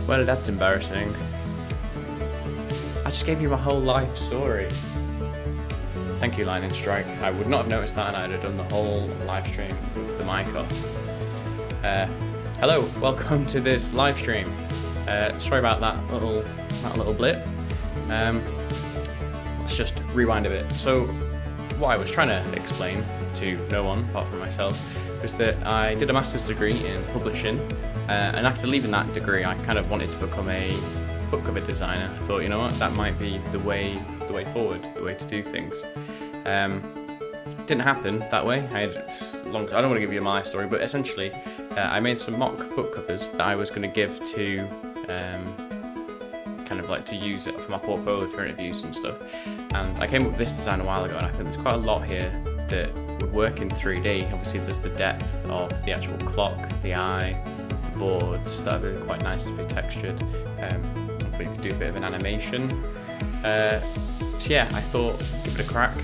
Well, that's embarrassing. I just gave you my whole life story. Thank you, Lightning Strike. I would not have noticed that, and I'd have done the whole live stream with the mic off. Hello, welcome to this live stream. Sorry about that little blip. Let's just rewind a bit. So, what I was trying to explain to no one apart from myself was that I did a master's degree in publishing, and after leaving that degree, I kind of wanted to become a book cover designer. I thought, you know what, that might be the way forward, the way to do things. Didn't happen that way. I don't want to give you my story, but essentially, I made some mock book covers that I was going to give to, kind of like to use it for my portfolio for interviews and stuff. And I came up with this design a while ago, and I think there's quite a lot here that would work in 3D. Obviously, there's the depth of the actual clock, the eye, the boards. That would be quite nice to be textured. Hopefully, you could do a bit of an animation. So yeah, I thought, give it a crack.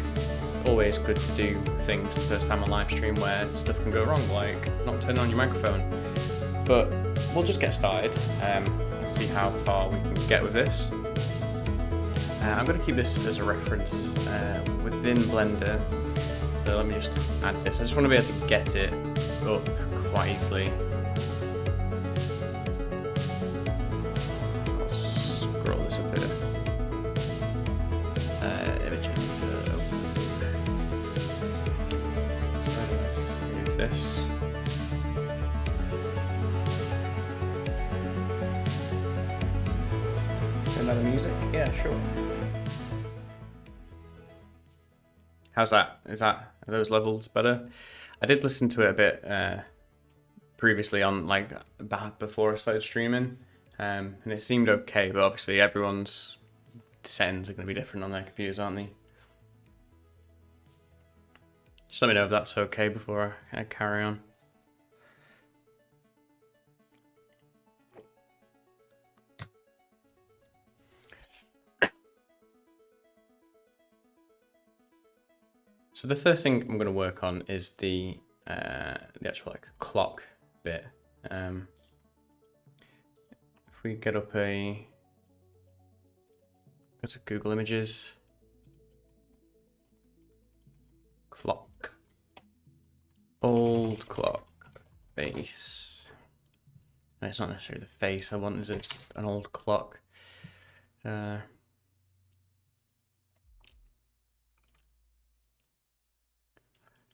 Always good to do things the first time on live stream where stuff can go wrong, like not turning on your microphone. But we'll just get started and see how far we can get with this. I'm going to keep this as a reference within Blender. So let me just add this. I just want to be able to get it up quite easily. I'll scroll this up here. Image editor. So let's save this. Another music? Yeah, sure. How's that? Are those levels better? I did listen to it a bit previously on before I started streaming, and it seemed okay. But obviously, everyone's settings are going to be different on their computers, aren't they? Just let me know if that's okay before I carry on. So the first thing I'm going to work on is the actual clock bit. If we get up go to Google Images, clock, old clock, face. No, it's not necessarily the face I want, is it? It's just an old clock.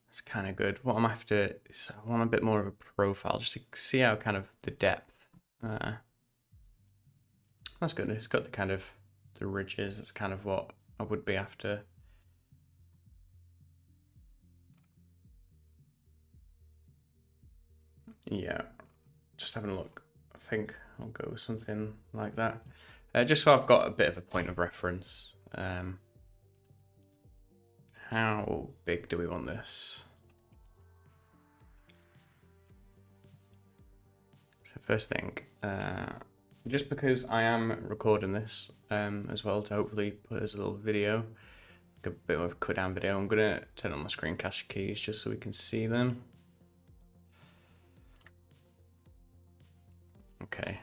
It's kind of good. What I'm after is I want a bit more of a profile just to see how kind of the depth. That's good. It's got the kind of the ridges. That's kind of what I would be after. Yeah, just having a look. I think I'll go with something like that. Just so I've got a bit of a point of reference. How big do we want this? So first thing, just because I am recording this as well to hopefully put as a little video, like a bit of a cut down video, I'm gonna turn on my screencast keys just so we can see them. Okay,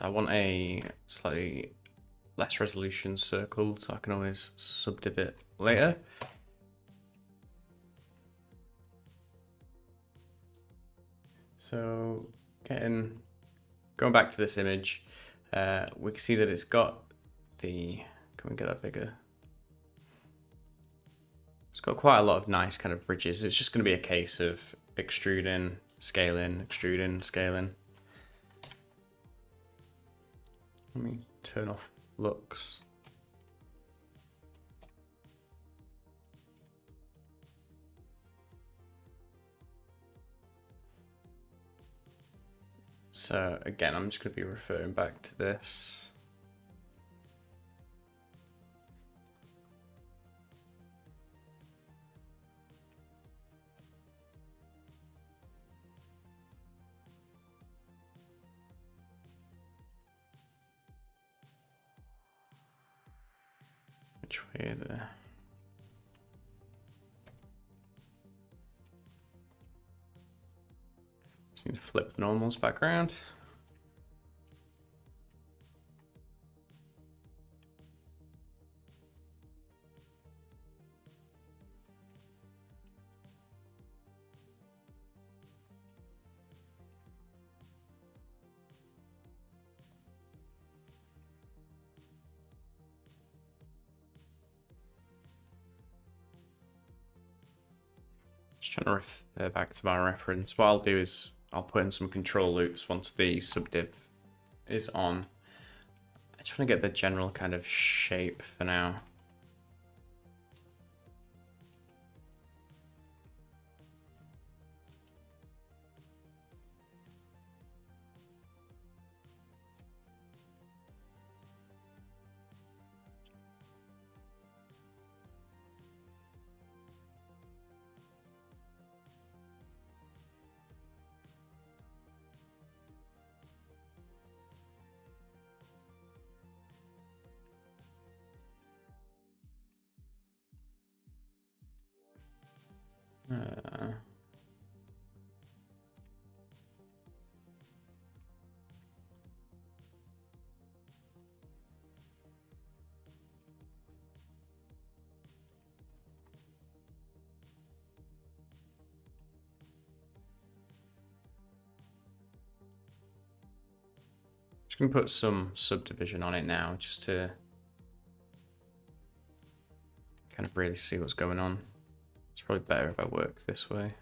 I want a slightly less resolution circle so I can always subdiv it later. So going back to this image, we can see that it's got the, can we get that bigger? It's got quite a lot of nice kind of ridges. It's just going to be a case of extruding, scaling, extruding, scaling. Let me turn off looks. So again, I'm just going to be referring back to this. Which way are the... Just need to flip the normals back around. Trying to refer back to my reference. What I'll do is I'll put in some control loops once the subdiv is on. I just want to get the general kind of shape for now. Just gonna put some subdivision on it now, just to kind of really see what's going on. It's probably better if I work this way.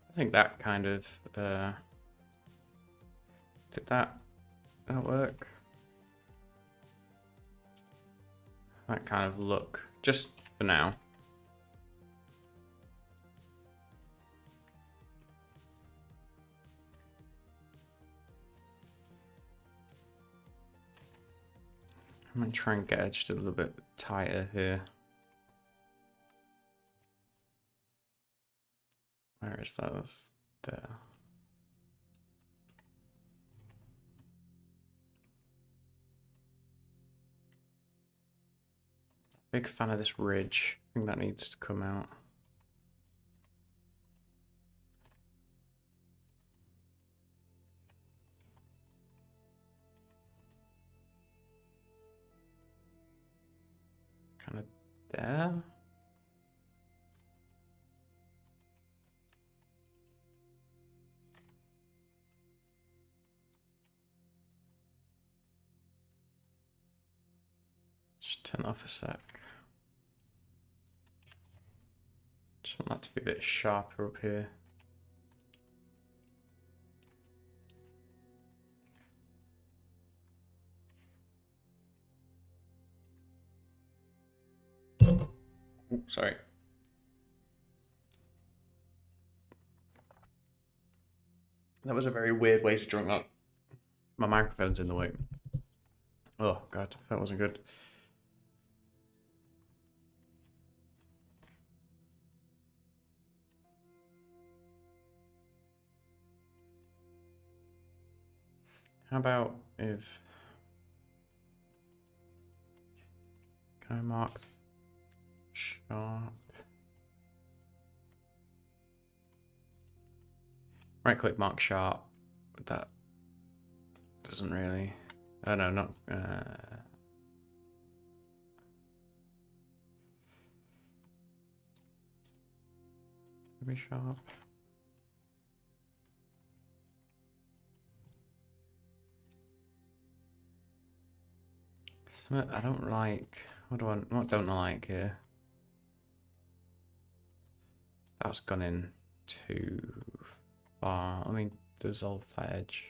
I think that kind of did that work? That kind of look, just for now. I'm gonna try and get it just a little bit tighter here. Where is that? That's there. Big fan of this ridge. I think that needs to come out. Kind of there. Just turn off a sec. Just want that to be a bit sharper up here. Ooh, sorry. That was a very weird way to drink that. My microphone's in the way. Oh god, that wasn't good. How about if... Can I mark sharp? Right click, mark sharp. But that doesn't really... Oh no, not... Maybe sharp. Something I don't like. What don't I like here? That's gone in too far. I mean, dissolve that edge.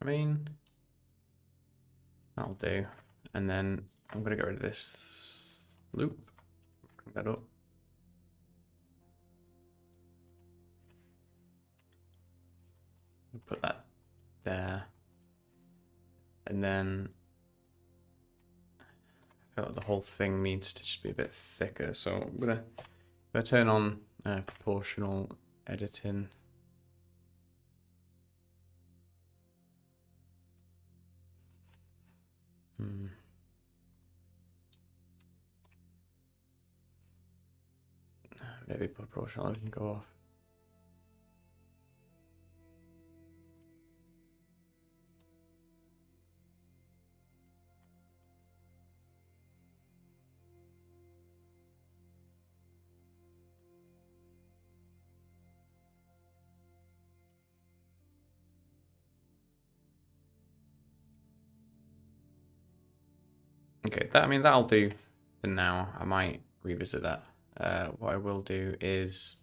I mean, that'll do. And then I'm gonna get rid of this loop. Bring that up. Put that there. And then I feel like the whole thing needs to just be a bit thicker. So I'm gonna turn on proportional editing. Maybe proportional editing can go off. Okay, I mean, that'll do for now. I might revisit that. What I will do is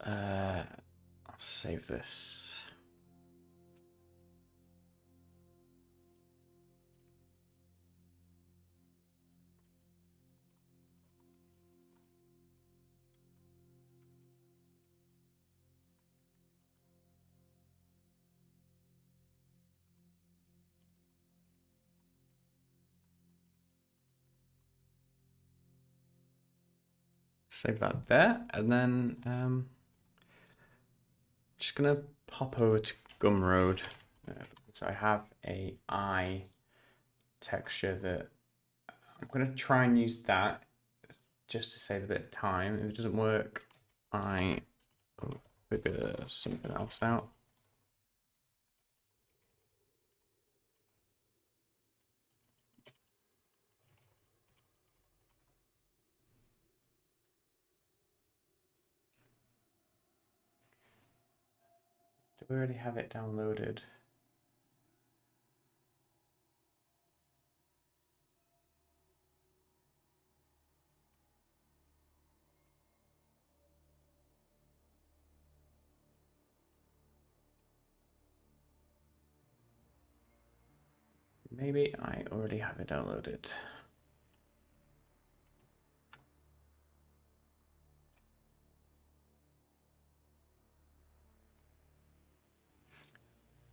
I'll save this. Save that there, and then just gonna pop over to Gumroad because I have a eye texture that I'm gonna try and use that just to save a bit of time. If it doesn't work, I will figure something else out. Do we already have it downloaded? Maybe I already have it downloaded.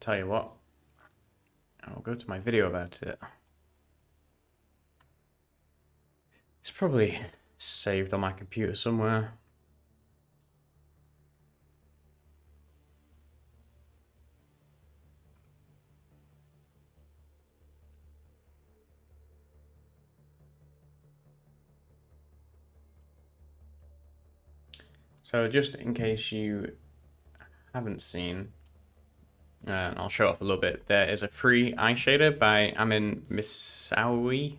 Tell you what, I'll go to my video about it. It's probably saved on my computer somewhere. So just in case you haven't seen, and I'll show off a little bit, there is a free eye shader by Amin Misawi.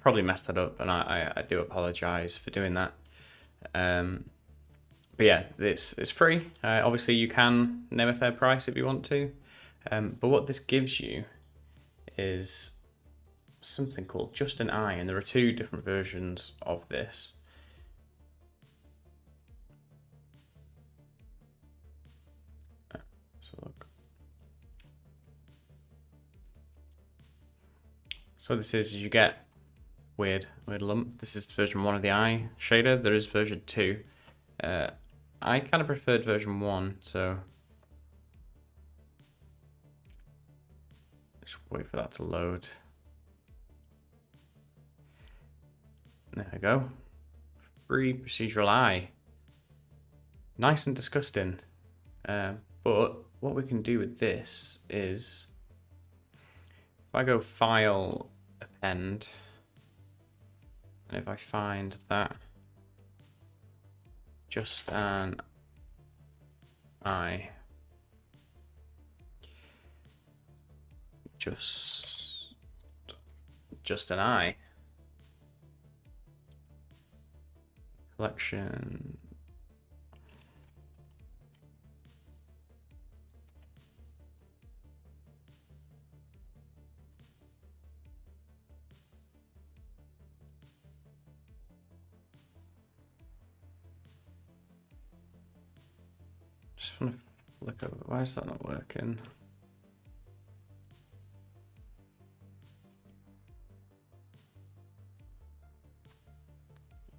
Probably messed that up, and I do apologize for doing that. But yeah, it's free. Obviously, you can name a fair price if you want to. But what this gives you is something called Just an Eye, and there are two different versions of this. So look. So this is, you get weird lump. This is version 1 of the eye shader. There is version 2. I kind of preferred version 1, so just wait for that to load. There we go. Free procedural eye. Nice and disgusting. But what we can do with this is, if I go File, Append, and if I find that Just an Eye, just an Eye collection. Just want to Look over. Why is that not working?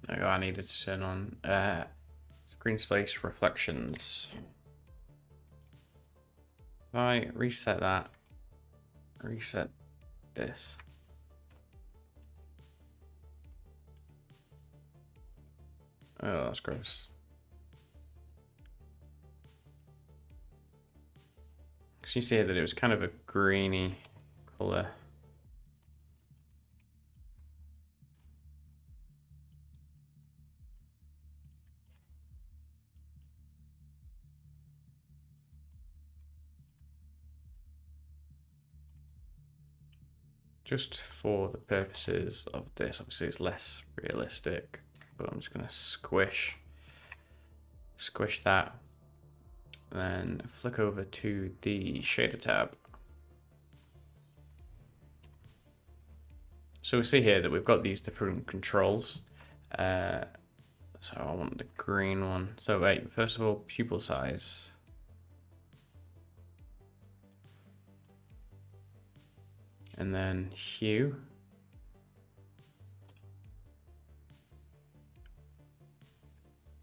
There we go. I needed to turn on screen space reflections. If I reset that, reset this. Oh, that's gross. Because you see here that it was kind of a greeny color. Just for the purposes of this, obviously it's less realistic, but I'm just going to squish that, and then flick over to the shader tab. So we see here that we've got these different controls. So I want the green one. So wait, first of all, pupil size. And then hue.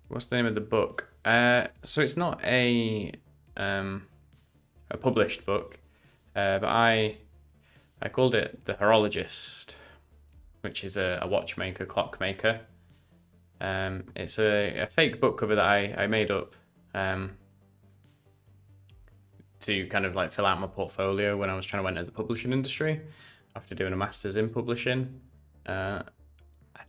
What's the name of the book? So it's not a published book, but I called it The Horologist, which is a watchmaker, clockmaker. It's a fake book cover that I made up to kind of like fill out my portfolio when I was trying to enter the publishing industry after doing a master's in publishing. I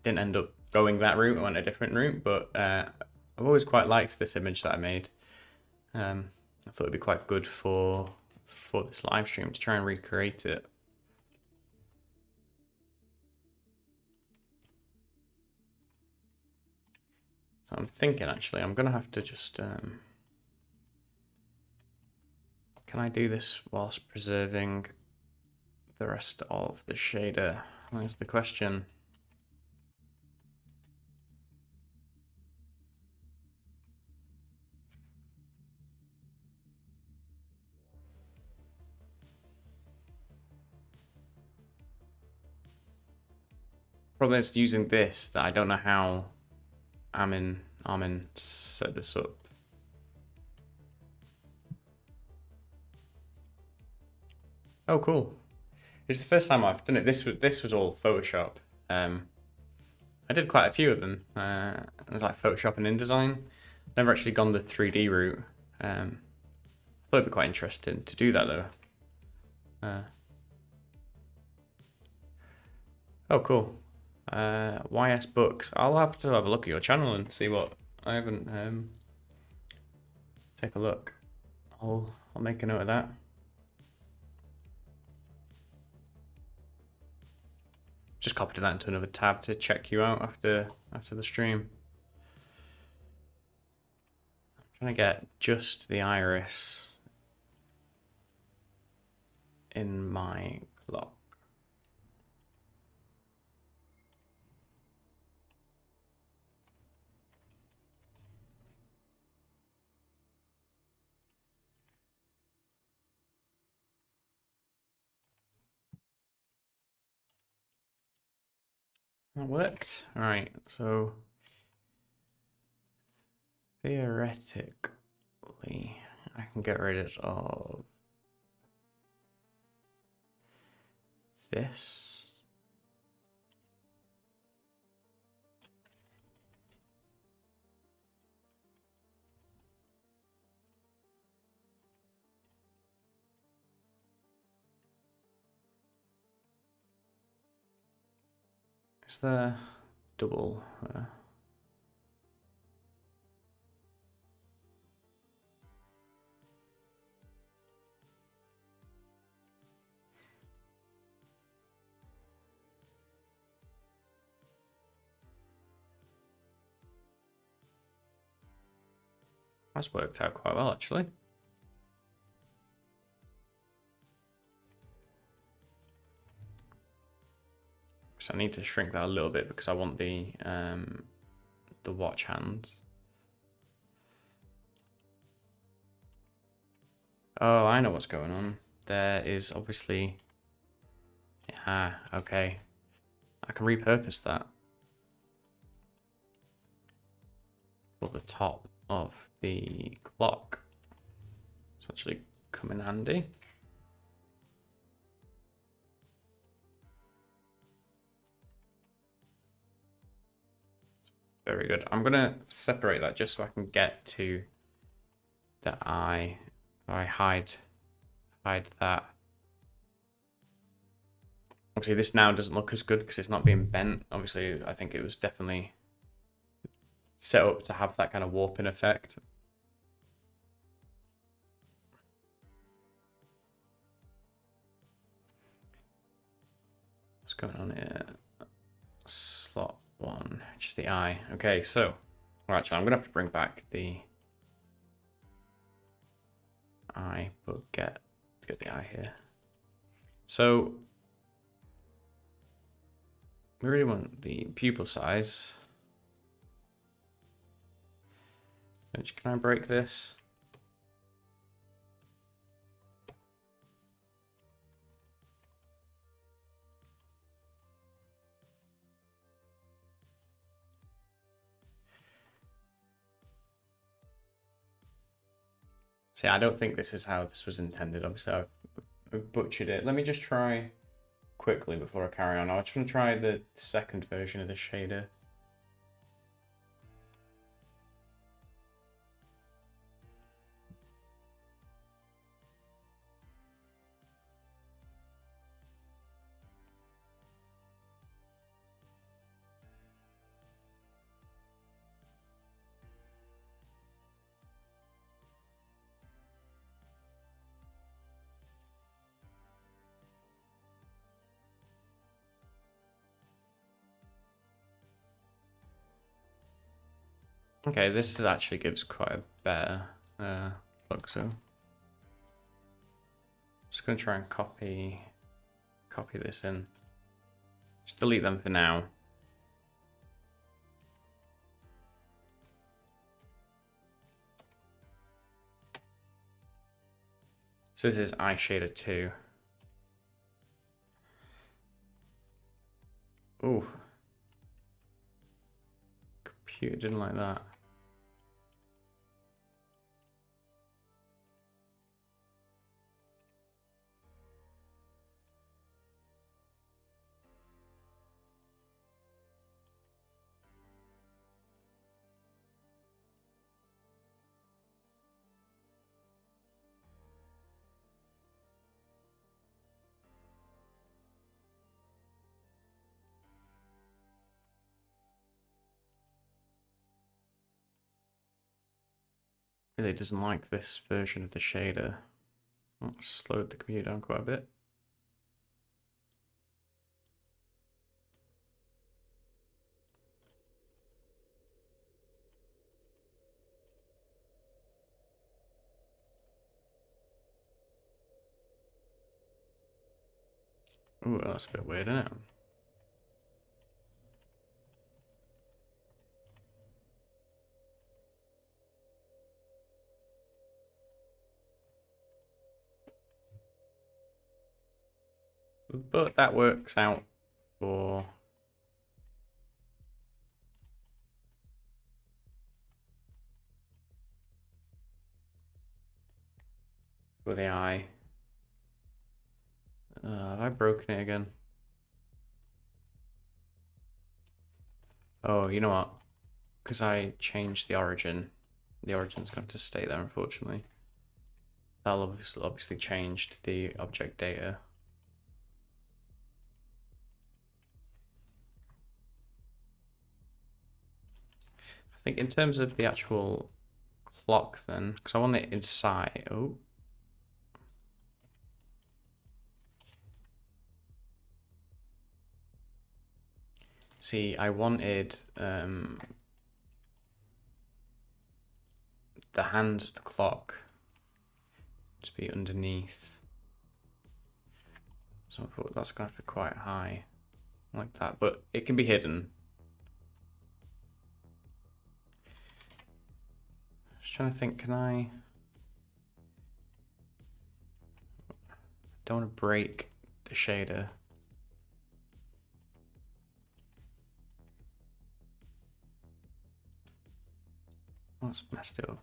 didn't end up going that route. I went a different route, but I've always quite liked this image that I made. I thought it'd be quite good for this live stream to try and recreate it. So I'm thinking actually I'm gonna have to just can I do this whilst preserving the rest of the shader? That's the question. Problem is using this that I don't know how Armin set this up. Oh, cool. It's the first time I've done it. This was all Photoshop. I did quite a few of them. It was like Photoshop and InDesign. Never actually gone the 3D route. I thought it'd be quite interesting to do that though. Oh, cool. YS Books. I'll have to have a look at your channel and see what I haven't. Take a look. I'll make a note of that. Just copied that into another tab to check you out after the stream. I'm trying to get just the iris in my clock. That worked. All right, so theoretically, I can get rid of this. Is there double? That's worked out quite well, actually. So I need to shrink that a little bit because I want the watch hands. Oh, I know what's going on. There is obviously... Ah, okay. I can repurpose that for the top of the clock. It's actually come in handy. Very good. I'm gonna separate that just so I can get to the eye. I hide that. Obviously, this now doesn't look as good because it's not being bent. Obviously, I think it was definitely set up to have that kind of warping effect. What's going on here? Slot 1, just the eye. Okay, so, well, actually, I'm gonna have to bring back the eye, but get the eye here. So, we really want the pupil size. Can I break this? See, I don't think this is how this was intended. Obviously, I've butchered it. Let me just try quickly before I carry on. I just want to try the second version of the shader. Okay, this actually gives quite a better look, so just gonna try and copy this in. Just delete them for now. So this is eye shader 2. Ooh. Computer didn't like that. Really doesn't like this version of the shader. That slowed the computer down quite a bit. Ooh, that's a bit weird, isn't it? But that works out for the eye. Have I broken it again? Oh, you know what? Because I changed the origin's going to have to stay there, unfortunately. That'll obviously changed the object data. I think in terms of the actual clock then, because I want it inside. Oh. See, I wanted the hands of the clock to be underneath. So I thought that's going to have to be quite high, like that, but it can be hidden. Just trying to think, can I don't want to break the shader. Let's messed it up.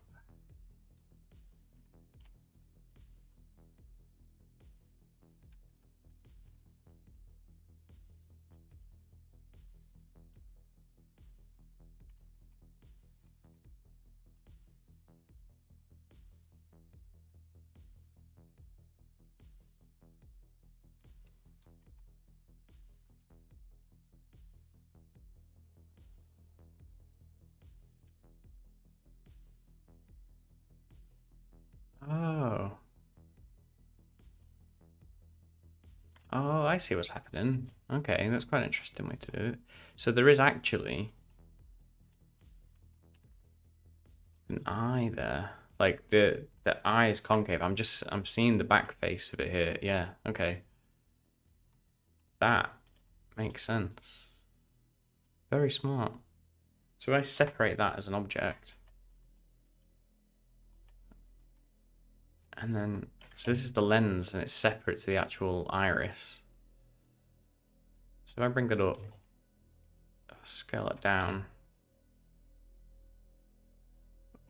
Oh. Oh, I see what's happening. Okay, that's quite an interesting way to do it. So there is actually an eye there. Like the eye is concave. I'm seeing the back face of it here. Yeah, okay. That makes sense. Very smart. So I separate that as an object. And then, so this is the lens and it's separate to the actual iris. So if I bring that up, scale it down.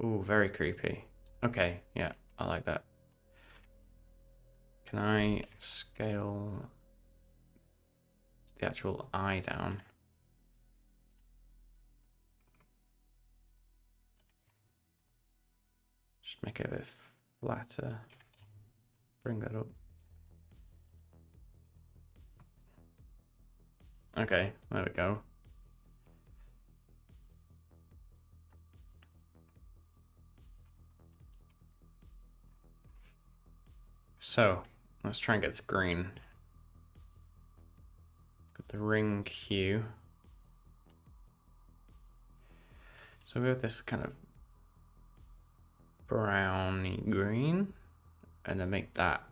Ooh, very creepy. Okay, yeah, I like that. Can I scale the actual eye down? Just make it a bit flatter. Bring that up. Okay, there we go. So, let's try and get this green. Got the ring hue. So we have this kind of browny green, and then make that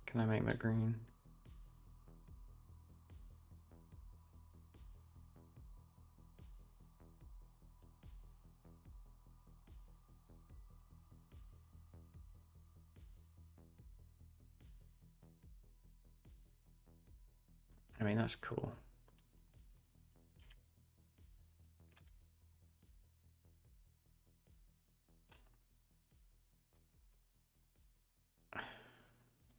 can I make that green? I mean, that's cool.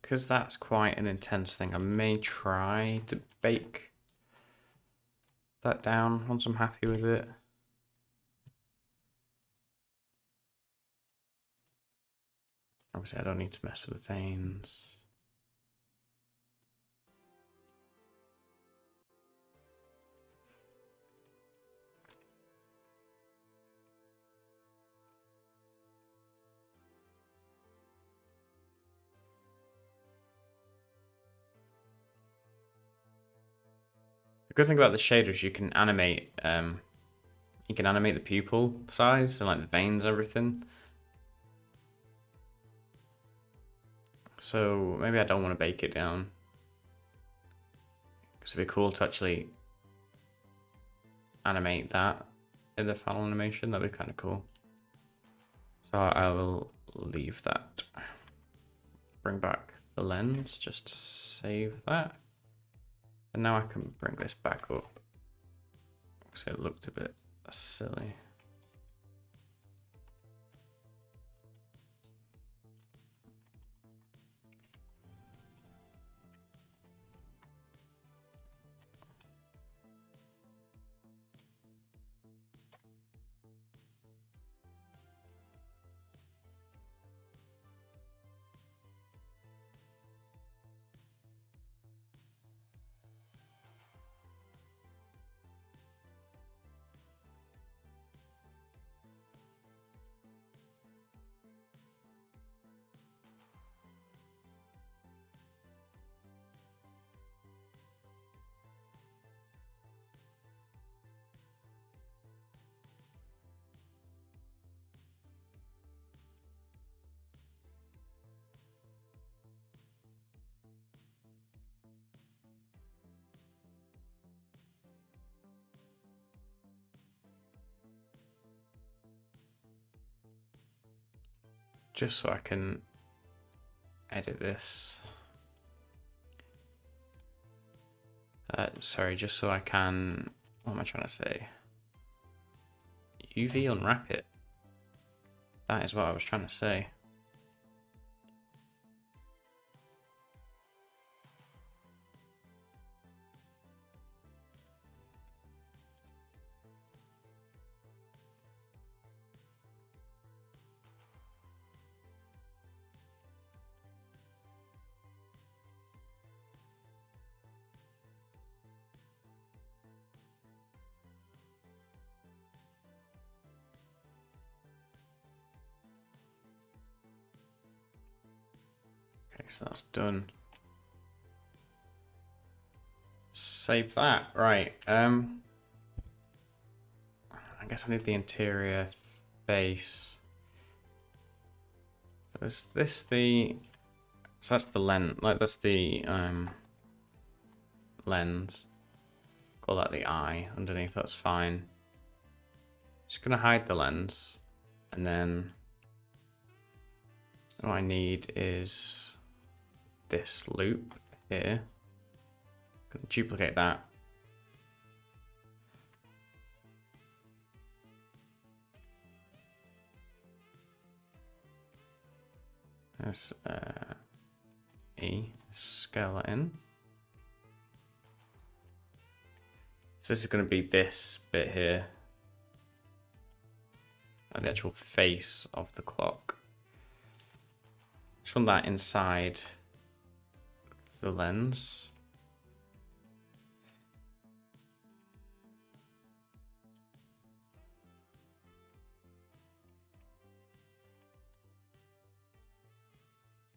Because that's quite an intense thing, I may try to bake that down once I'm happy with it. Obviously, I don't need to mess with the veins. The good thing about the shaders, you can animate the pupil size and like the veins, everything. So maybe I don't want to bake it down. Because it'd be cool to actually animate that in the final animation. That'd be kind of cool. So I will leave that. Bring back the lens, just to save that. And now I can bring this back up. So it looked a bit silly. just so I can edit this. Sorry, just so I can, what am I trying to say? UV unwrap it. That is what I was trying to say. Okay, so that's done. Save that. Right. I guess I need the interior face. So is this the... So that's the lens. Like, that's the lens. Call that the eye underneath. That's fine. Just gonna hide the lens, and then what I need is this loop here. Gonna duplicate that. Let's scale that in. So this is going to be this bit here, like the actual face of the clock. Just want that inside the lens.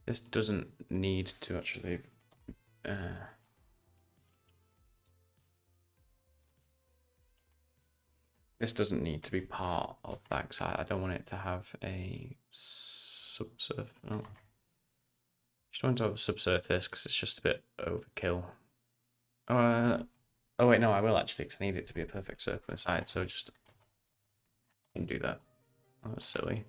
This doesn't need to actually this doesn't need to be part of that because I don't want it to have a subsurface. Oh. Just want to have a subsurface because it's just a bit overkill. Oh wait, no, I will actually because I need it to be a perfect circle inside. So just can do that. Oh, that's silly.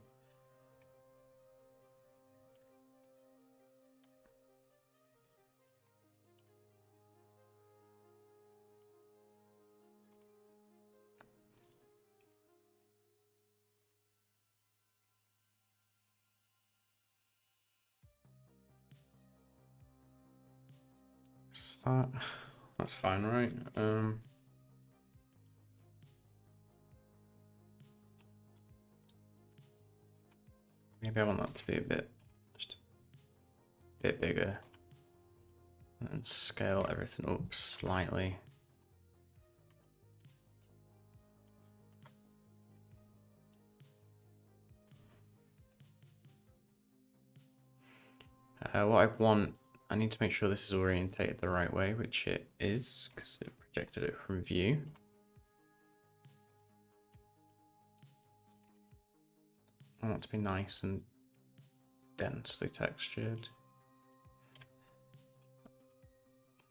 That's fine, right? Maybe I want that to be just a bit bigger, and scale everything up slightly. I need to make sure this is orientated the right way, which it is, because it projected it from view. I want it to be nice and densely textured.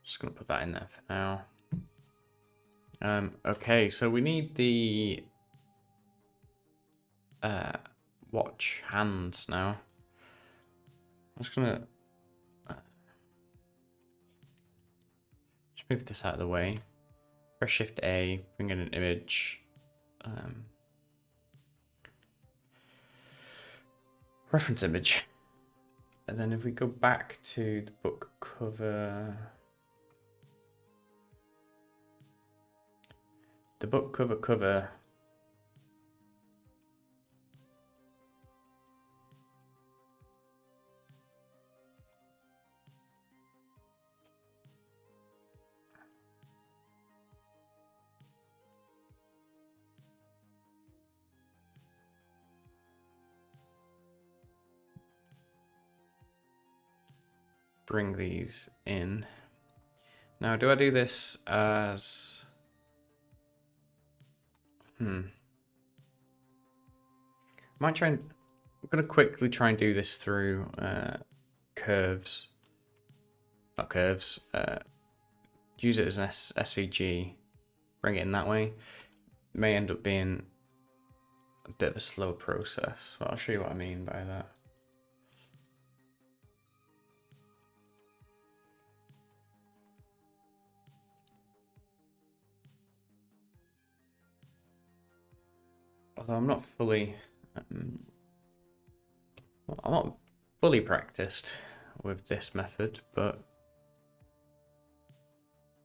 Just gonna put that in there for now. Okay, so we need the watch hands now. I'm just gonna just move this out of the way. Press Shift A, bring in an image. Reference image. And then if we go back to the book cover. The book cover. Bring these in. Now, do I do this as... I'm gonna quickly try and do this through curves. Not curves. Use it as an SVG. Bring it in that way. It may end up being a bit of a slow process, but I'll show you what I mean by that. although I'm not fully, I'm not fully practiced with this method, but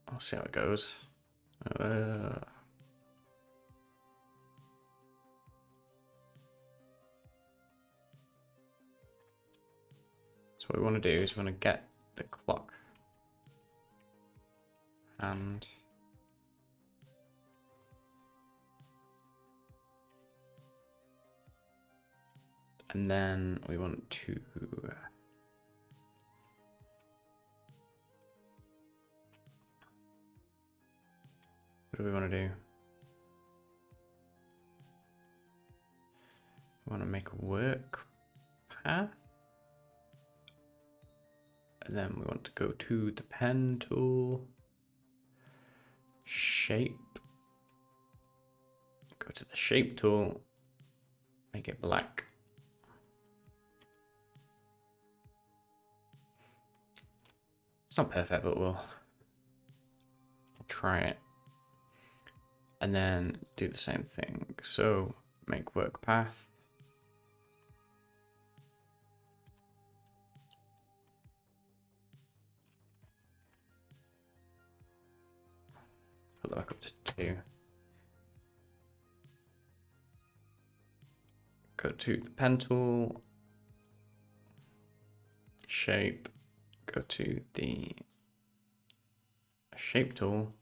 I'll see how it goes. So what we want to do is we want to get the clock and then we want to what do we want to do? We want to make a work path. And then we want to go to the pen tool, shape, go to the shape tool, make it black. It's not perfect, but we'll try it. And then do the same thing. So make work path. Put that back up to 2. Go to the pen tool, shape, go to the shape tool,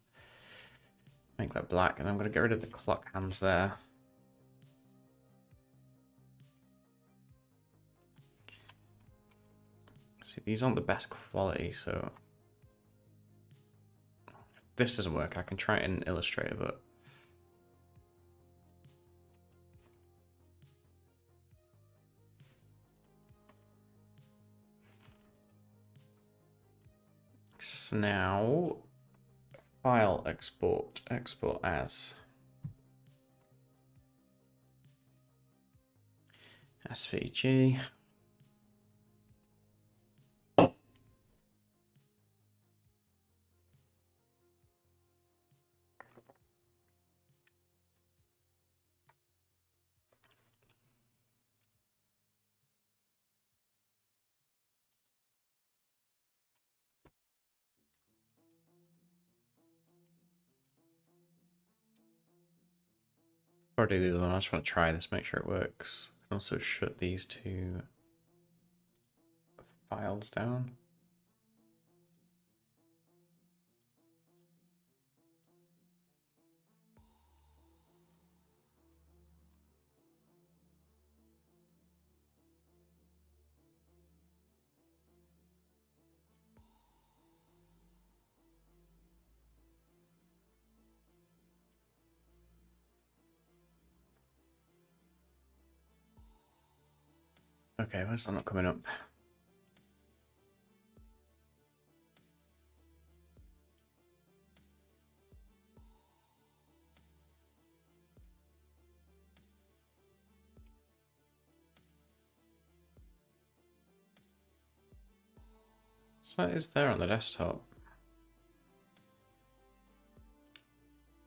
make that black, and I'm going to get rid of the clock hands there. See, these aren't the best quality, so if this doesn't work, I can try it in Illustrator, but so now file export as SVG. Or do the other one. I just want to try this, make sure it works. I can also shut these two files down. Okay, where's that not coming up? So that is there on the desktop.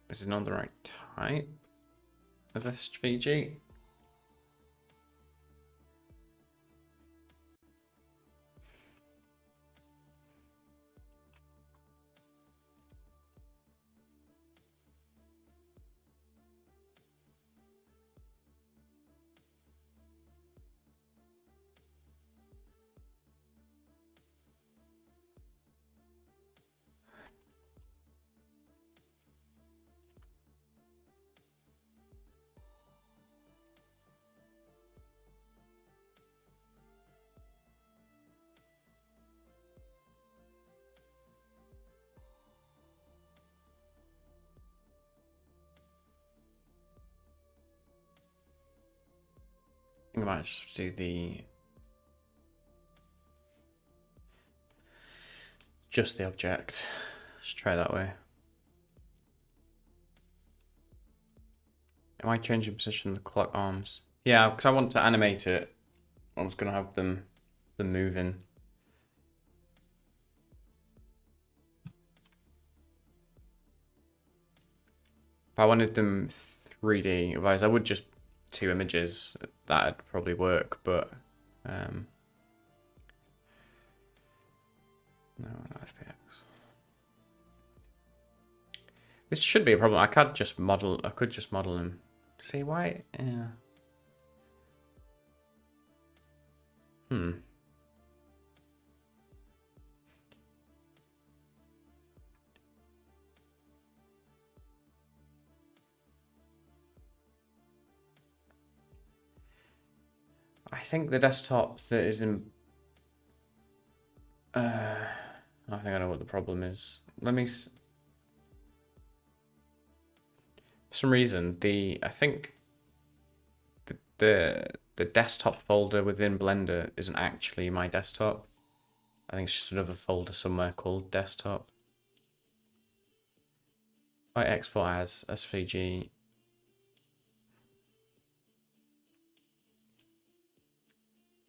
Is it not the right type of SVG? I think I might just do just the object. Let's try that way. Am I changing position of the clock arms? Yeah, because I want to animate it. I was going to have them moving. If I wanted them 3D, otherwise I would just 2 images, that'd probably work, but no, FPX. This should be a problem. I could just model him. See why? Yeah. I think the desktop that is in... I think I know what the problem is. Let me... For some reason, I think the desktop folder within Blender isn't actually my desktop. I think it's just another folder somewhere called desktop. If I export as SVG...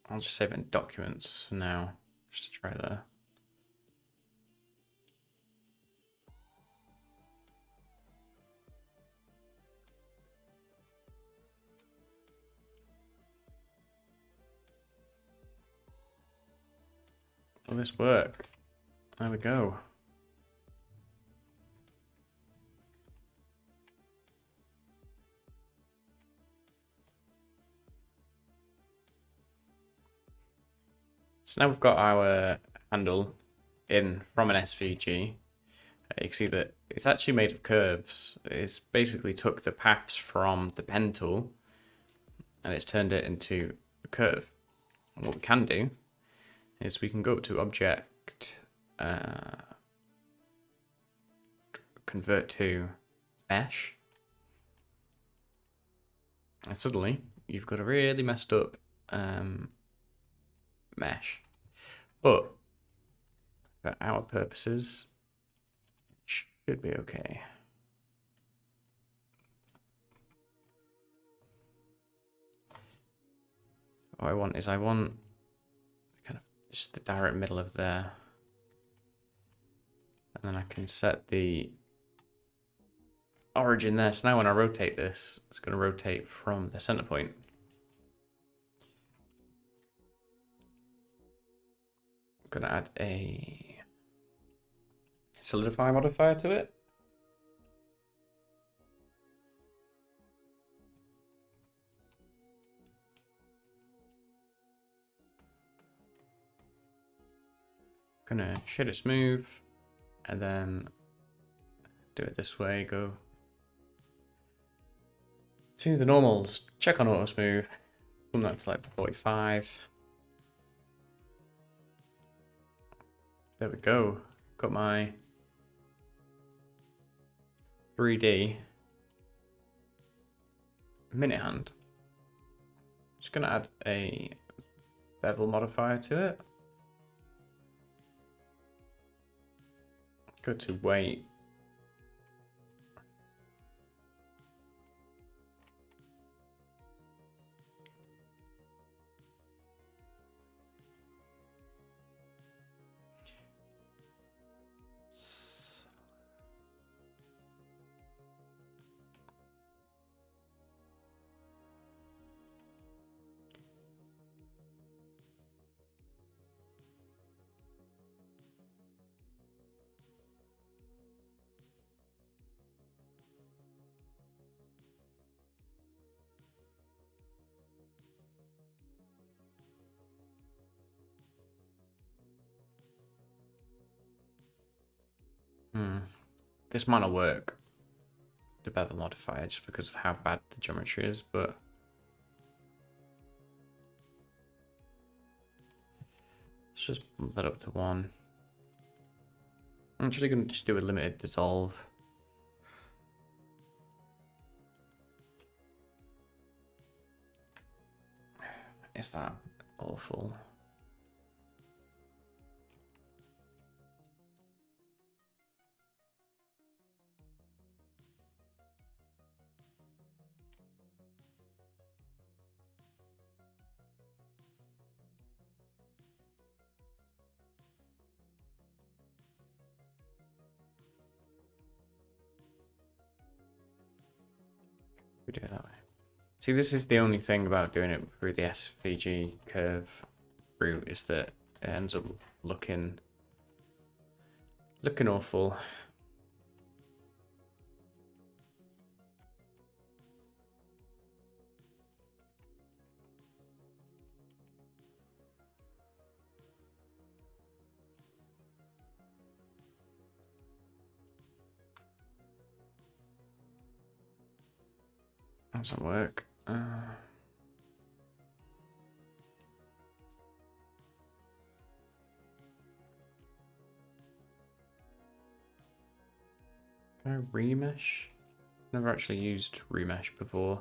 I'll just save it in documents for now, just to try that. Will this work? There we go. So now we've got our handle in from an SVG. You can see that it's actually made of curves. It's basically took the paths from the pen tool and it's turned it into a curve. And what we can do is we can go up to Object, Convert to Mesh, and suddenly you've got a really messed up mesh. But for our purposes, it should be okay. What I want kind of just the direct middle of there. And then I can set the origin there. So now when I rotate this, it's going to rotate from the center point. I'm going to add a solidify modifier to it. Gonna shade it smooth and then do it this way. Go to the normals, check on auto smooth, from that to like 45. There we go. Got my 3D minute hand. Just gonna add a bevel modifier to it. Go to weight. This might not work, the bevel modifier, just because of how bad the geometry is, but let's just bump that up to 1. I'm actually going to just do a limited dissolve. Is that awful? We do it that way. See, this is the only thing about doing it through the SVG curve route, is that it ends up looking awful. That doesn't work. Can I remesh? Never actually used remesh before.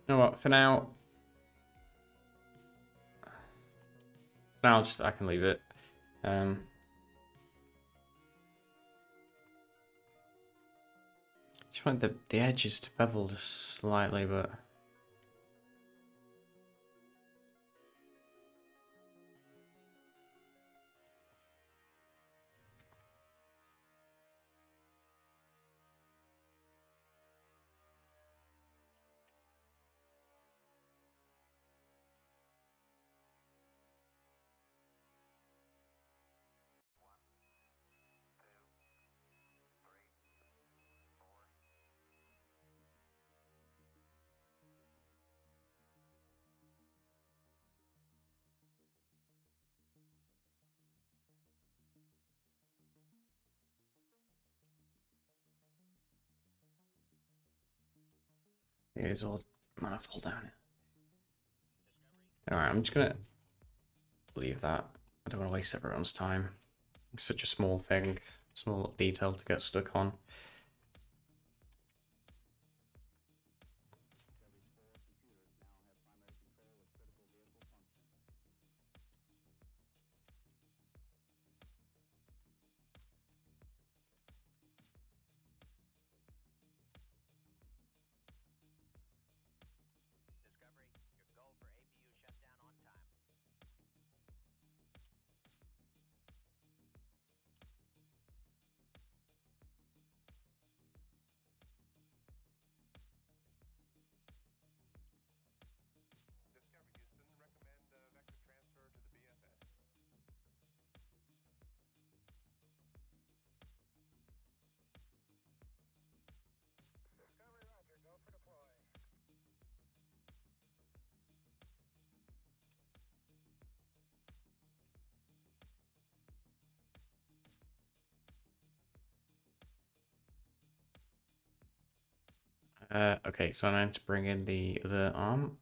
You know what? For now, I can leave it. Just want the edges to bevel just slightly, but it is all manifold down it. Alright, I'm just gonna leave that. I don't want to waste everyone's time. It's such a small thing, small detail to get stuck on. Okay, so I need to bring in the other arm.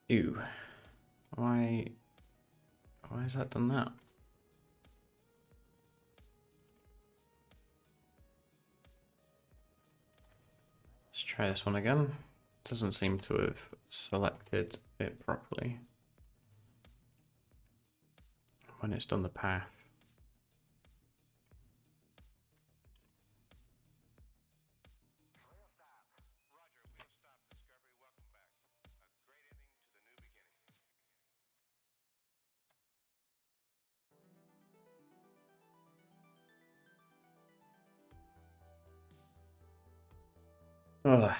Ew. Why has that done that? Let's try this one again. Doesn't seem to have selected it properly when it's done the path. Ugh,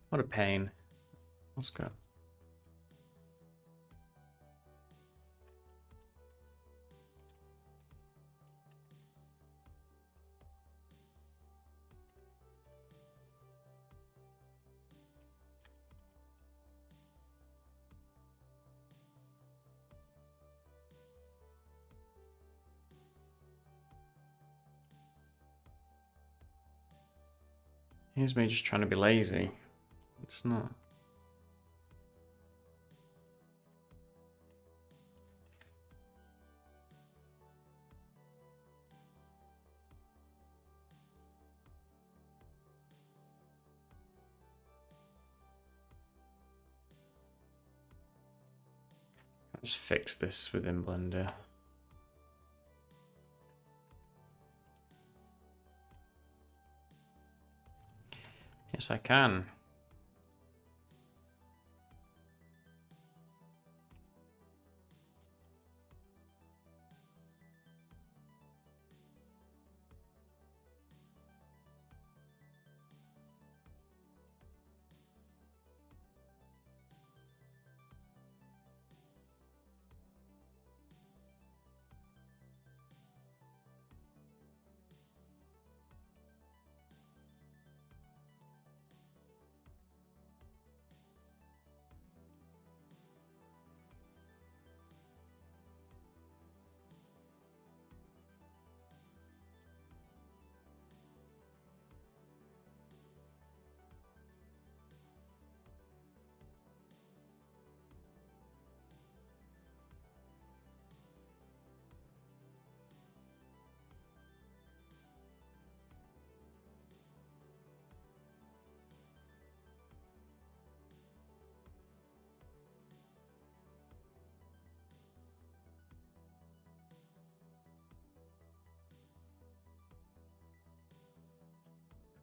what a pain. Let's go. Here's me just trying to be lazy. It's not. I'll just fix this within Blender. Yes, I can.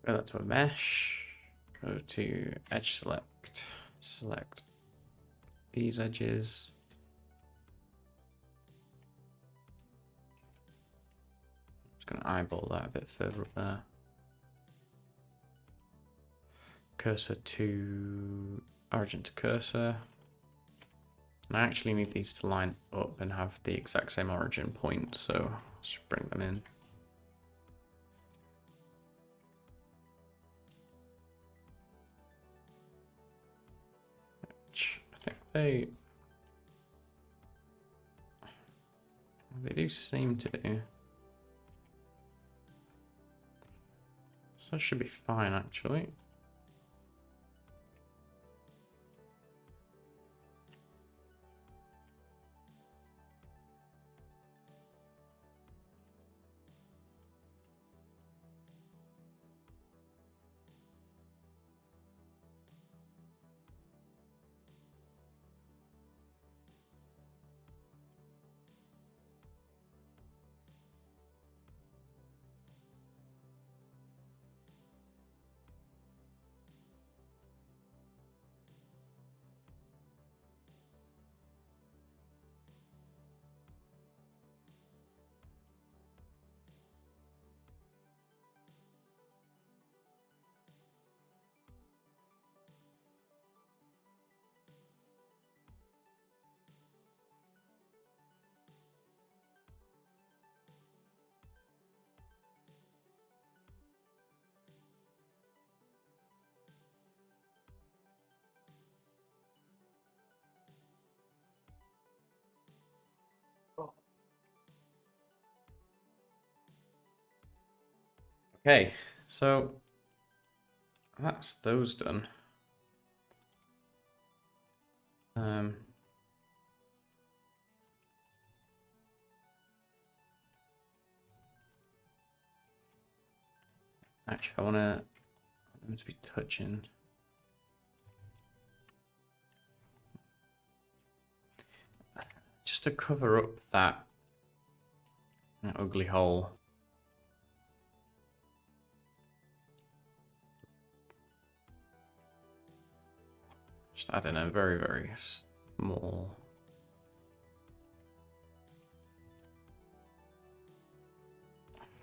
Go that to a mesh. Go to edge select. Select these edges. Just gonna eyeball that a bit further up there. Cursor to origin to cursor. And I actually need these to line up and have the exact same origin point, so let's bring them in. I think they do seem to do. So that should be fine actually. Okay, so that's those done. Actually, I want them to be touching. Just to cover up that ugly hole. Just add in a very, very small.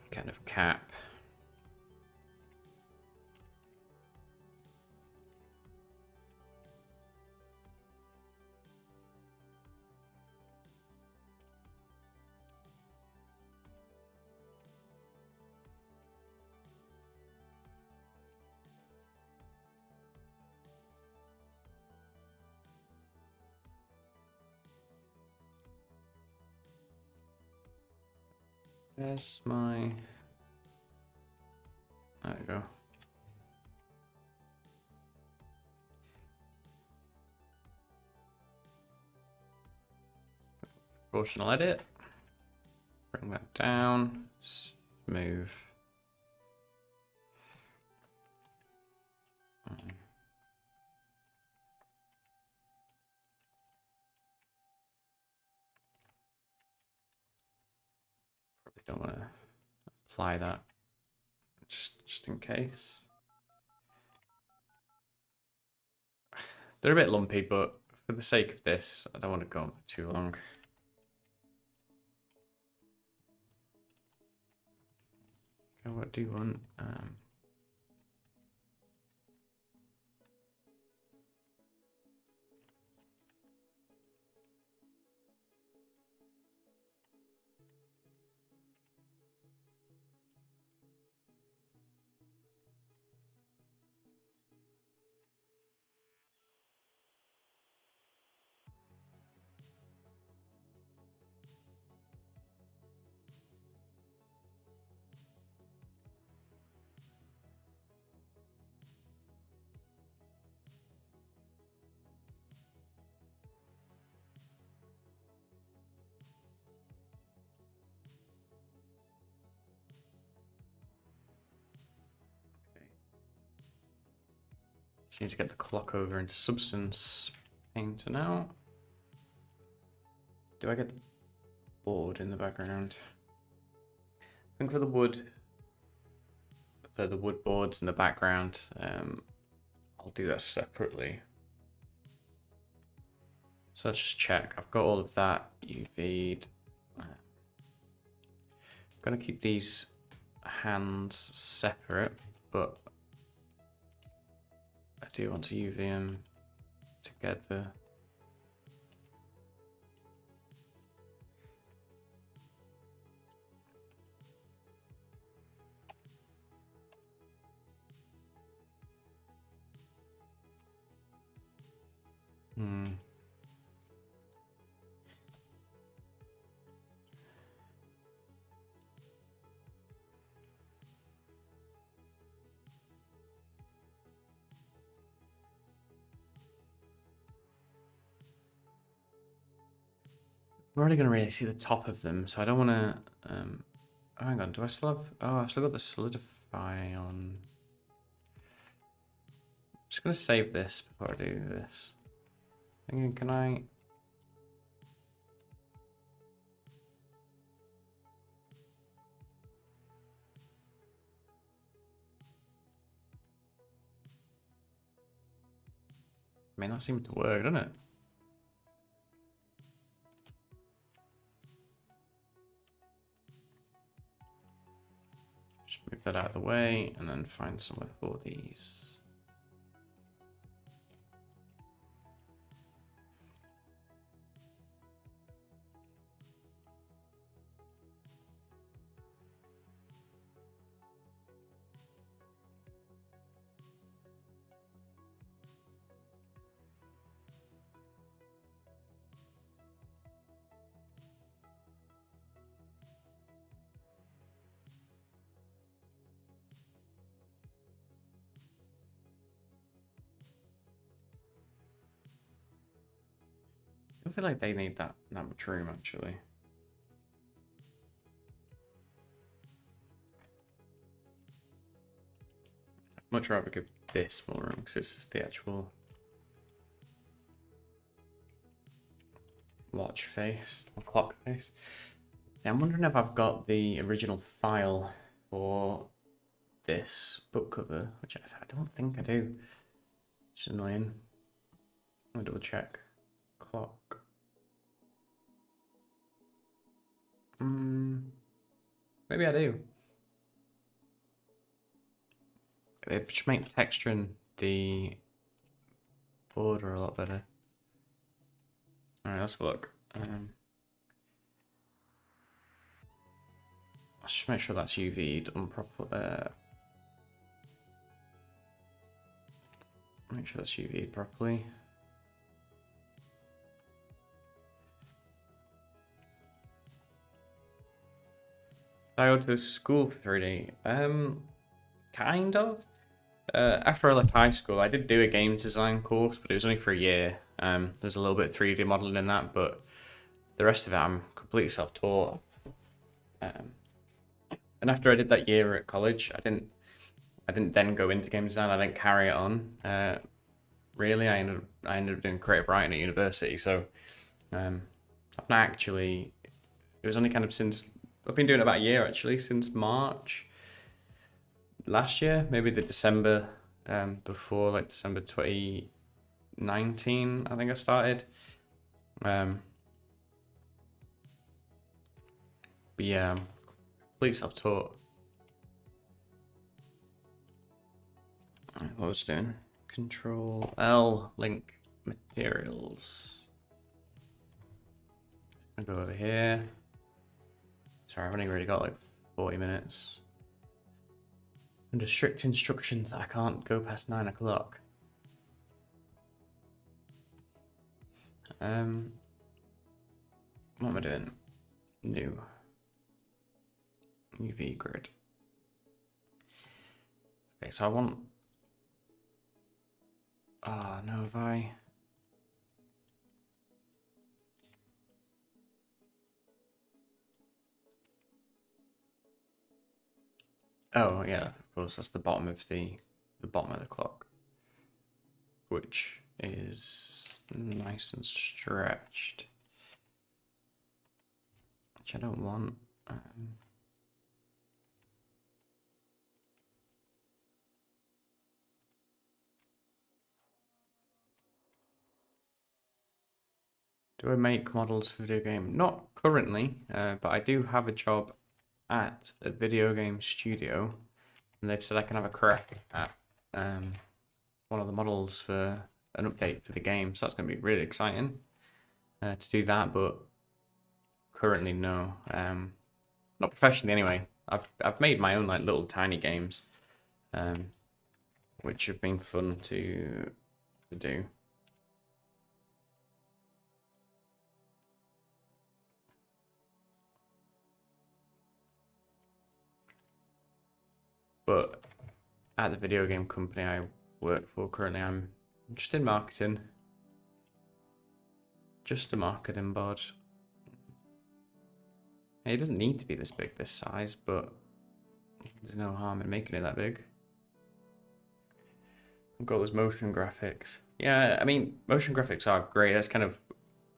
Kind of cap. There's my... There we go. Proportional edit. Bring that down. Smooth. Probably don't want to apply that just in case. They're a bit lumpy, but for the sake of this, I don't want to go on for too long. Okay, what do you want? Just need to get the clock over into Substance Painter now. Do I get the board in the background? I think for the wood boards in the background, I'll do that separately. So let's just check. I've got all of that UV'd. I'm gonna keep these hands separate, but I do want to UV them together. We're already going to really see the top of them, so I don't want to... oh, hang on, do I still have... Oh, I've still got the solidify on. I'm just going to save this before I do this. Thinking, can I... I mean, that seemed to work, doesn't it? Just move that out of the way and then find somewhere for these. I feel like they need that much room, actually. I'd much rather give this more room, because this is the actual watch face, or clock face. Yeah, I'm wondering if I've got the original file for this book cover, which I don't think I do. It's annoying. I'll double check. Clock. Maybe I do. It should make texturing the border a lot better. Alright, let's have a look. Let's just make sure that's UV'd on proper. Make sure that's UV'd properly. I go to school for 3D. Kind of. After I left high school, I did do a game design course, but it was only for a year. There's a little bit of 3D modeling in that, but the rest of it, I'm completely self-taught. And after I did that year at college, I didn't then go into game design. I didn't carry it on. Really, I ended up doing creative writing at university. So I've not actually. It was only kind of since I've been doing it about a year actually, since March last year, maybe the December before, like December 2019, I think I started. But yeah, I'm completely self-taught. What was I doing? Control L, link materials. I'll go over here. Sorry, I've only really got like 40 minutes. Under strict instructions, I can't go past 9 o'clock. What am I doing? New. UV grid. Okay, so I want... Ah, no, have I... Oh, yeah, of course, that's the bottom of the clock, which is nice and stretched, which I don't want. Do I make models for video game? Not currently, but I do have a job at a video game studio, and they've said I can have a crack at one of the models for an update for the game, so that's going to be really exciting to do that, but currently no. Not professionally anyway. I've made my own like little tiny games, which have been fun to do. But at the video game company I work for currently, I'm just in marketing. Just a marketing bod. It doesn't need to be this big, this size, but there's no harm in making it that big. I've got those motion graphics. Yeah, I mean, motion graphics are great. That's kind of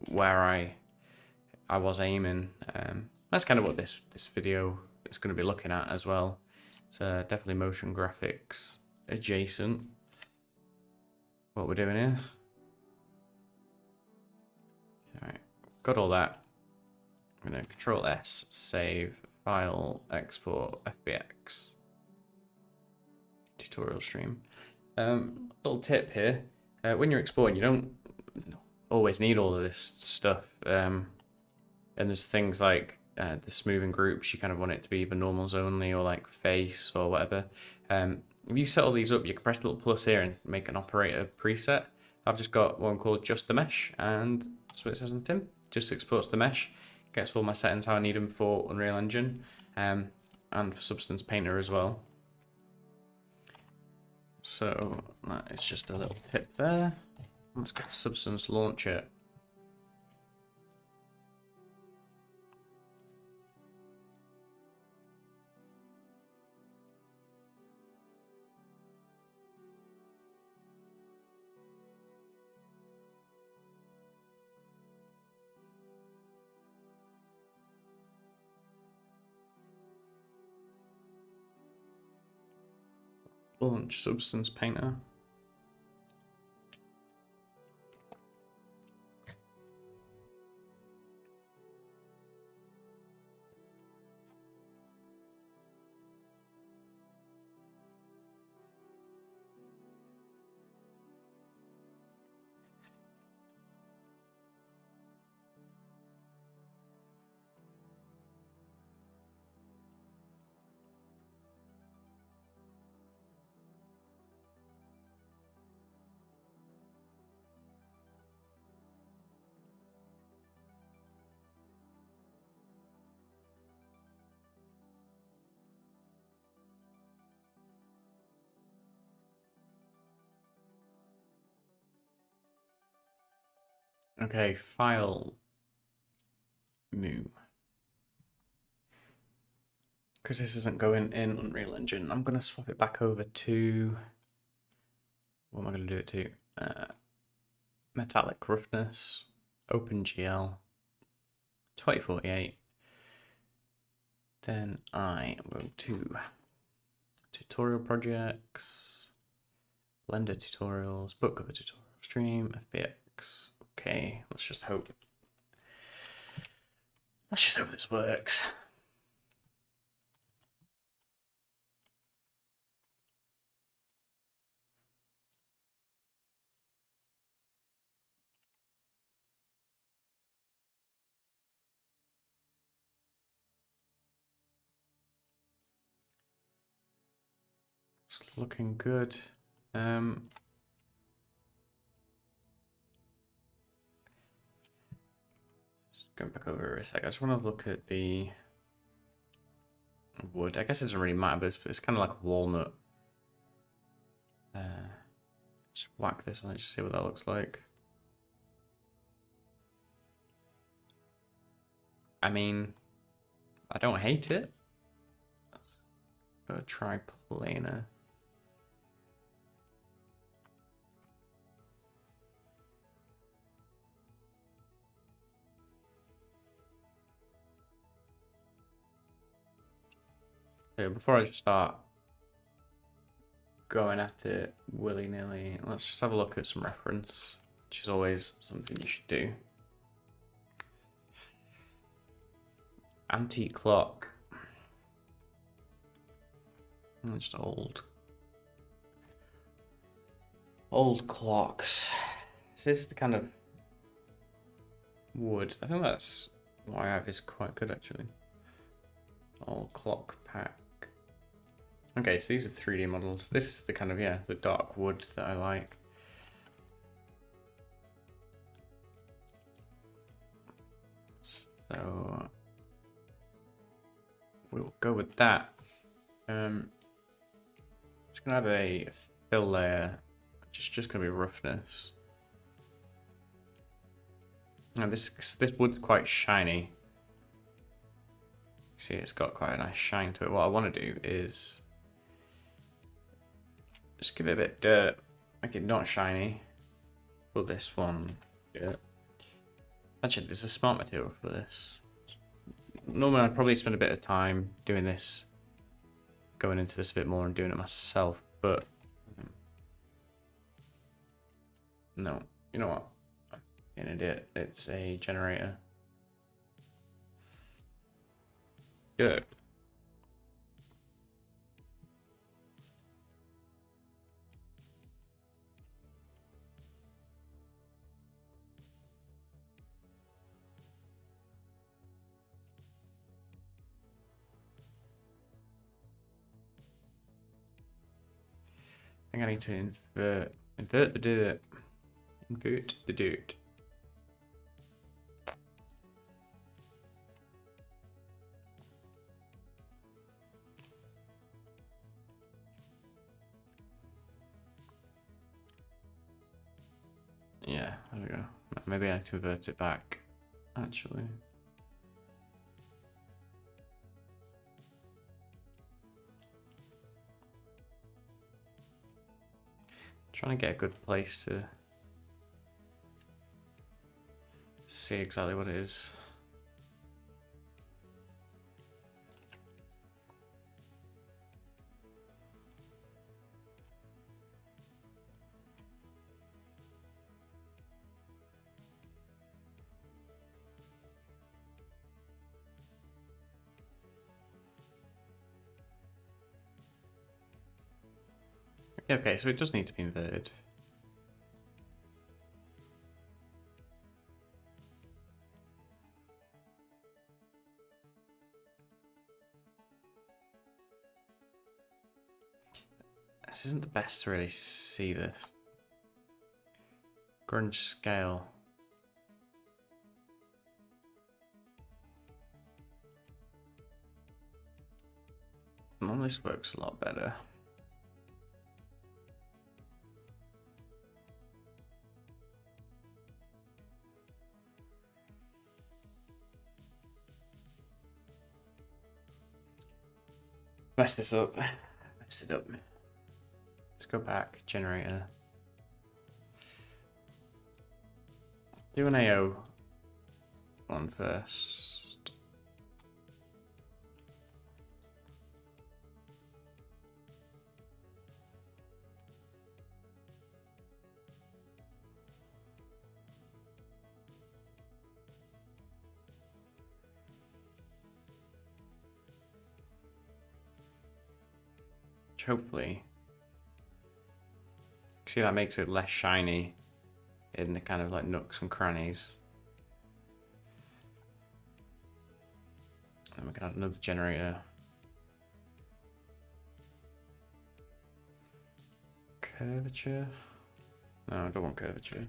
where I was aiming. That's kind of what this video is going to be looking at as well. So definitely motion graphics adjacent. What we're doing here. All right, got all that. I'm going to Control S, save, file, export, FBX. Tutorial stream. Little tip here. When you're exporting, you don't always need all of this stuff. And there's things like the smoothing groups, you kind of want it to be either normals only or like face or whatever. If you set all these up, you can press the little plus here and make an operator preset. I've just got one called just the mesh, and that's what it says on the tin. Just exports the mesh, gets all my settings how I need them for Unreal Engine, and for Substance Painter as well. So that is just a little tip there. Let's go to Substance Launcher. Launch Substance Painter. Okay, file. Moo. Because this isn't going in Unreal Engine, I'm going to swap it back over to... What am I going to do it to? Metallic Roughness, OpenGL, 2048. Then I am going to tutorial projects, Blender tutorials, book cover tutorial, stream, FBX. Okay, let's just hope this works. It's looking good. Just going back over a sec. I just want to look at the wood. I guess it doesn't really matter, but it's kind of like walnut. Just whack this on it, just see what that looks like. I mean, I don't hate it. Go try planar. So before I just start going at it willy-nilly, let's just have a look at some reference, which is always something you should do. Antique clock. Just old clocks. This is the kind of wood. I think that's why I have is quite good actually. Old clock pack. Okay, so these are 3D models. This is the kind of, yeah, the dark wood that I like. So we'll go with that. Just gonna add a fill layer, which is just gonna be roughness. Now this wood's quite shiny. See, it's got quite a nice shine to it. What I want to do is just give it a bit of dirt, make it not shiny. For this one, dirt. Actually, there's a smart material for this. Normally, I'd probably spend a bit of time doing this, going into this a bit more and doing it myself, but no, you know what? I'm an idiot. It's a generator. Good. I think I need to invert the dirt. Invert the dirt. Yeah, there we go. Maybe I need to invert it back, actually. Trying to get a good place to see exactly what it is. Okay, so it does need to be inverted. This isn't the best to really see this. Grunge scale. Normally this works a lot better. Mess this up. Mess it up. Let's go back. Generator. Do an AO one first. Which hopefully, see, that makes it less shiny in the kind of like nooks and crannies. And we can add another generator. Curvature? No, I don't want curvature.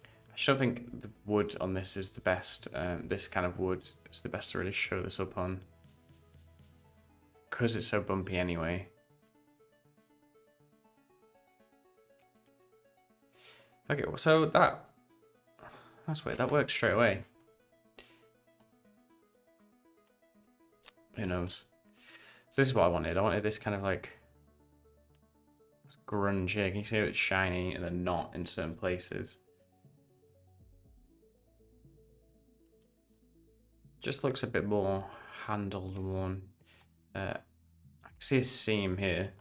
I still think the wood on this is the best. This kind of wood is the best to really show this up on, because it's so bumpy anyway. Okay, so that's weird. That works straight away. Who knows? So this is what I wanted. I wanted this kind of like grunge here. Can you see how it's shiny and then not in certain places? Just looks a bit more handled and worn. I can see a seam here.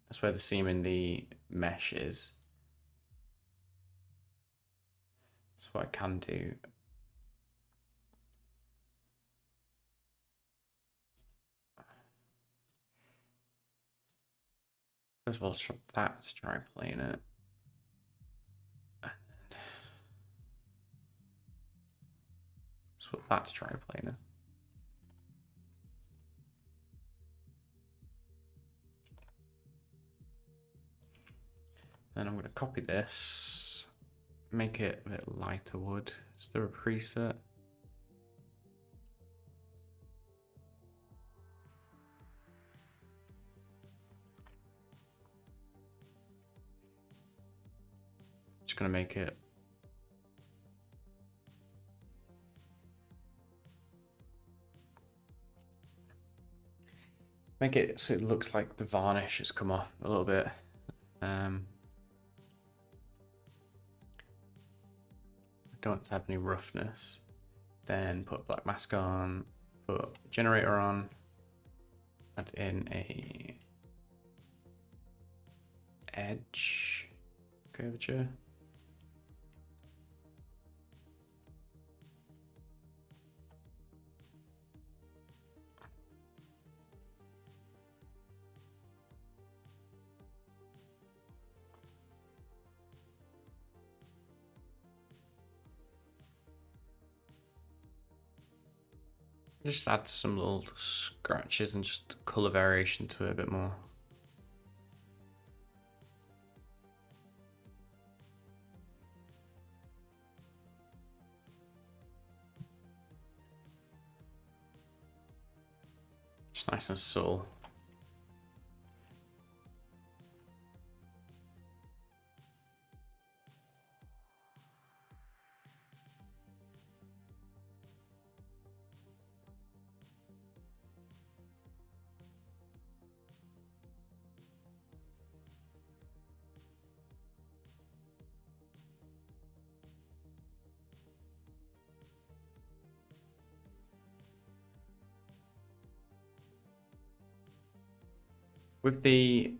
That's where the seam in the mesh is. So what I can do. First of all, swap that to try playing it. And then swap that to try playing it. Then I'm going to copy this, make it a bit lighter wood. Is there a preset? Just going to make it so it looks like the varnish has come off a little bit. Don't want to have any roughness. Then put black mask on, put generator on, add in a edge curvature. Just add some little scratches and just color variation to it a bit more. Just nice and subtle. With the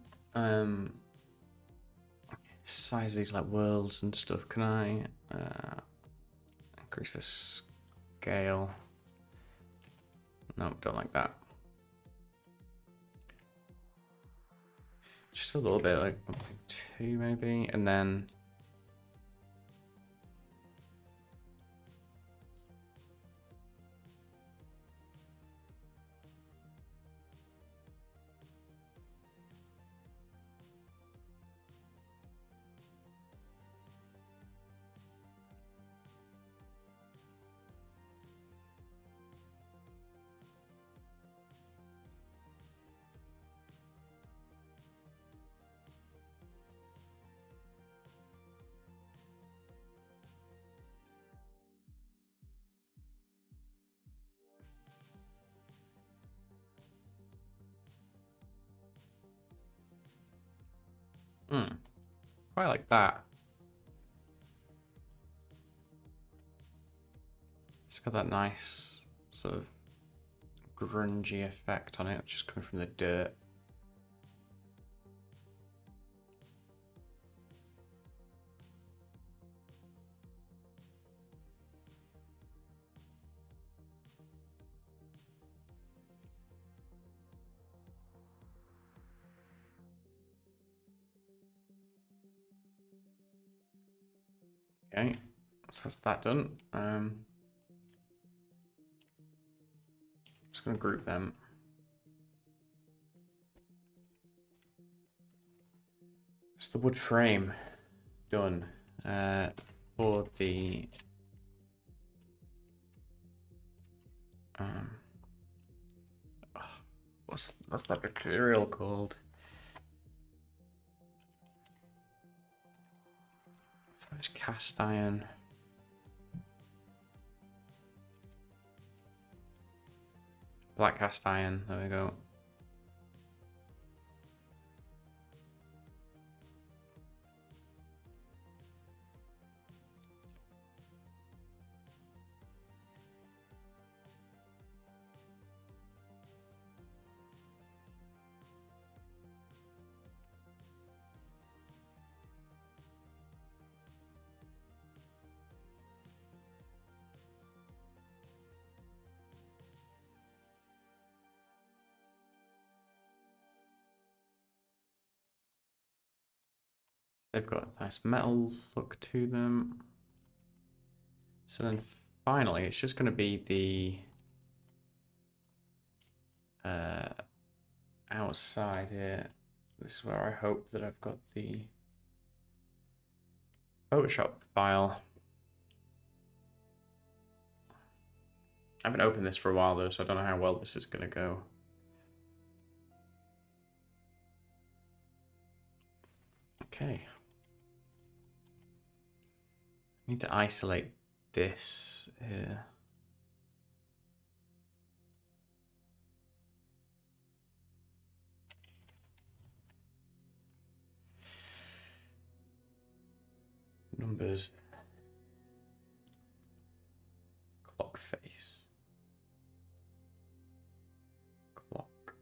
size of these like worlds and stuff, can I increase the scale? No, don't like that. Just a little bit, like 1.2 maybe, and then Quite like that. It's got that nice sort of grungy effect on it, just coming from the dirt. Okay, so that's that done. Just going to group them. It's the wood frame done for the what's that material called? I thought it was cast iron. Black cast iron, there we go. They've got a nice metal look to them. So then finally, it's just going to be the outside here. This is where I hope that I've got the Photoshop file. I haven't opened this for a while though, so I don't know how well this is going to go. Okay. I need to isolate this here. Numbers. Clock face. Clock.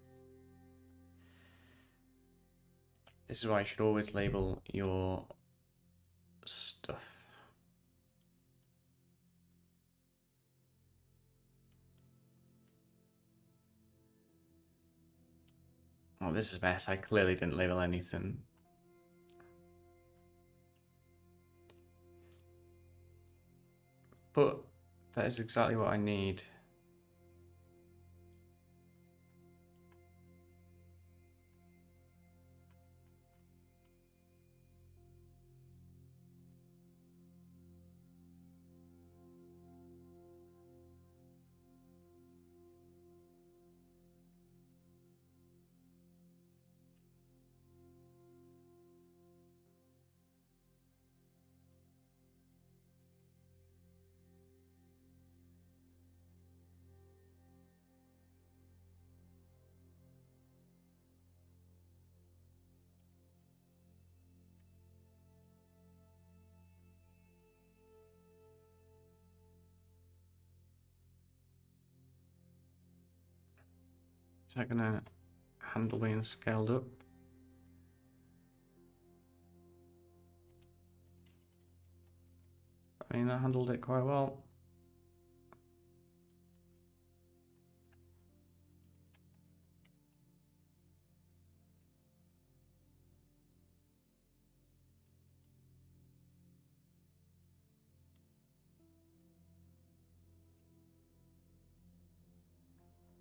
This is why you should always label your stuff. Oh, this is a mess. I clearly didn't label anything. But that is exactly what I need. Is that gonna handle being scaled up? I mean, that handled it quite well.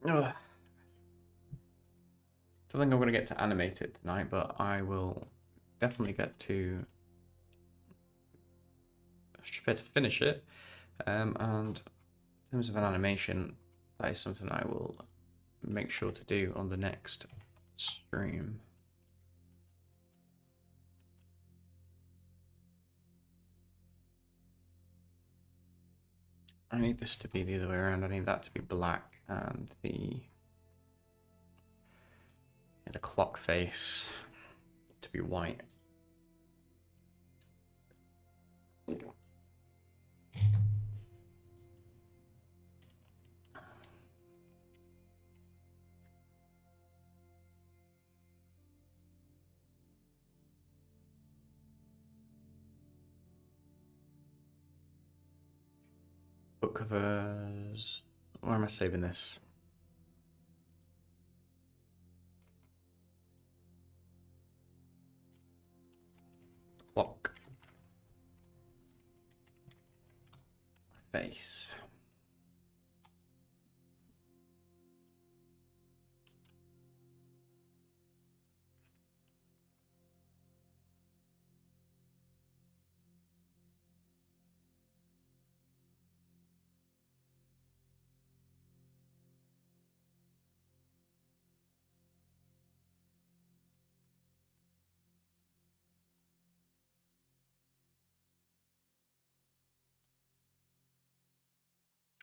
Ugh. Don't think I'm going to get to animate it tonight, but I will definitely get to. I should be able to finish it. And in terms of an animation, that is something I will make sure to do on the next stream. I need this to be the other way around. I need that to be black and the clock face to be white. Book covers. Where am I saving this? Clock. Face.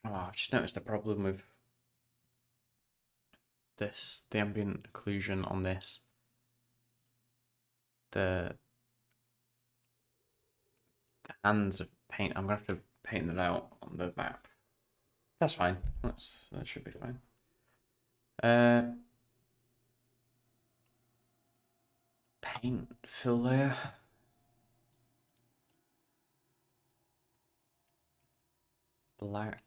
Oh, I've just noticed a problem with this, the ambient occlusion on this. The hands of paint, I'm gonna have to paint that out on the map. That's fine. That should be fine. Paint fill layer. Black.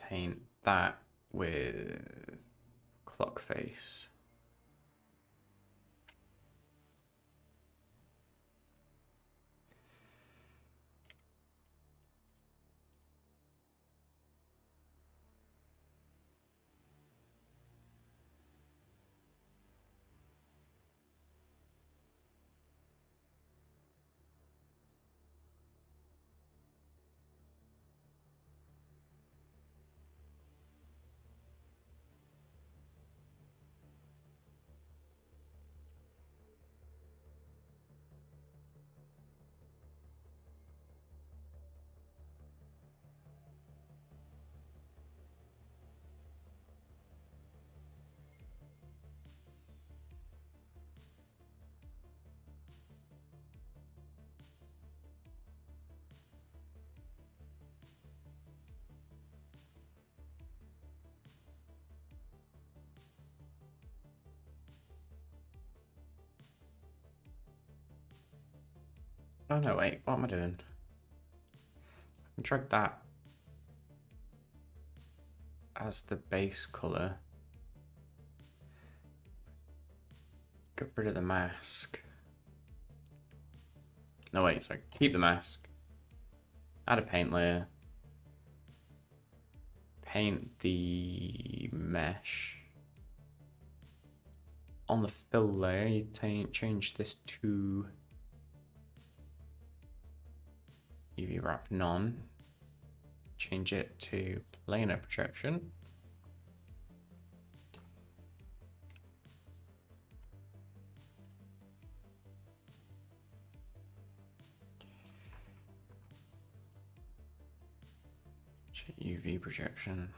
Paint that with clock face. Oh no, wait, what am I doing? I can drag that as the base color. Get rid of the mask. No, wait, sorry, keep the mask. Add a paint layer. Paint the mesh. On the fill layer, you change this to UV wrap none. Change it to planar projection. UV projection.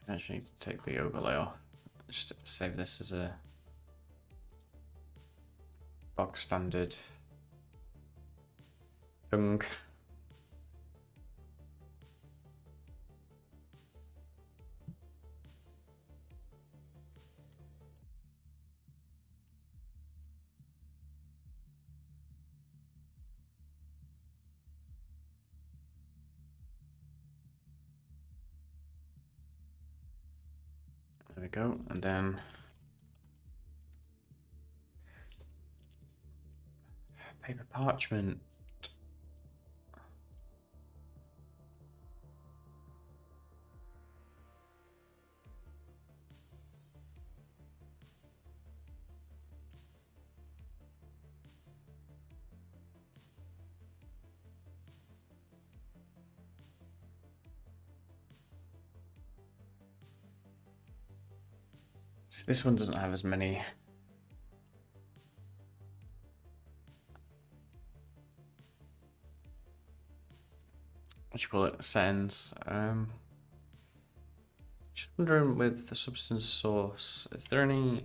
I actually need to take the overlay off. Just save this as a bog standard thing. There we go, and then Paper parchment. See, this one doesn't have as many. What do you call it? Settings. Just wondering with the substance source, is there any?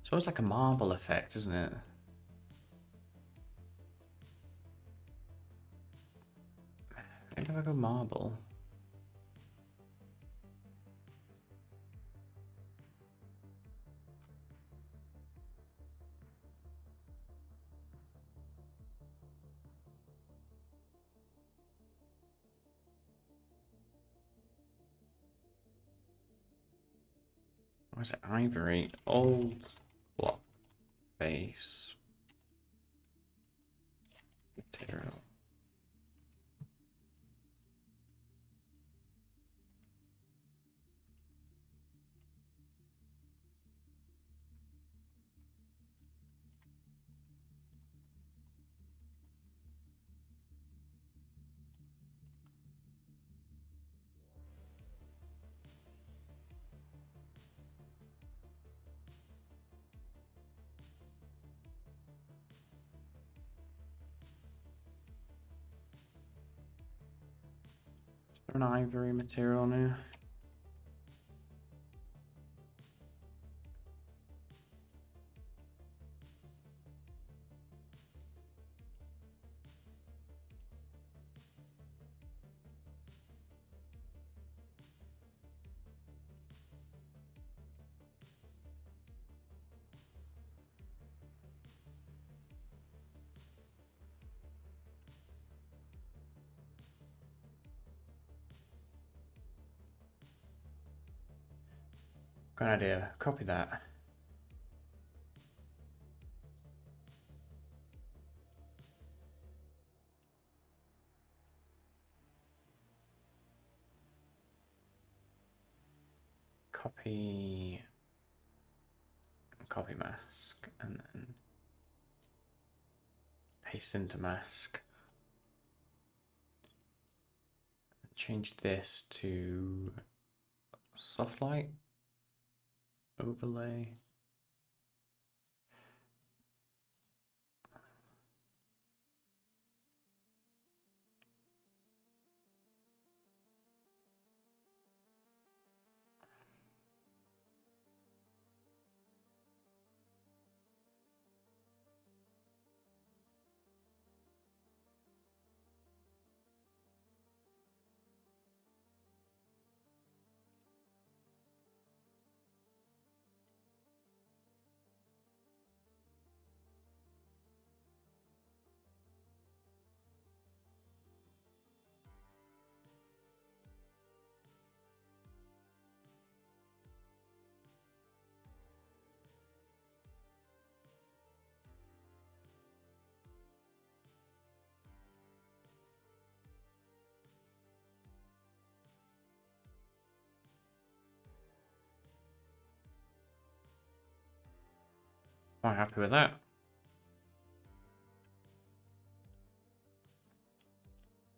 It's almost like a marble effect, isn't it? Maybe if I go marble. Or is it ivory? Old block base material. Is there an ivory material now? Good idea. Copy that. Copy mask, and then paste into mask. Change this to soft light overlay. Quite happy with that.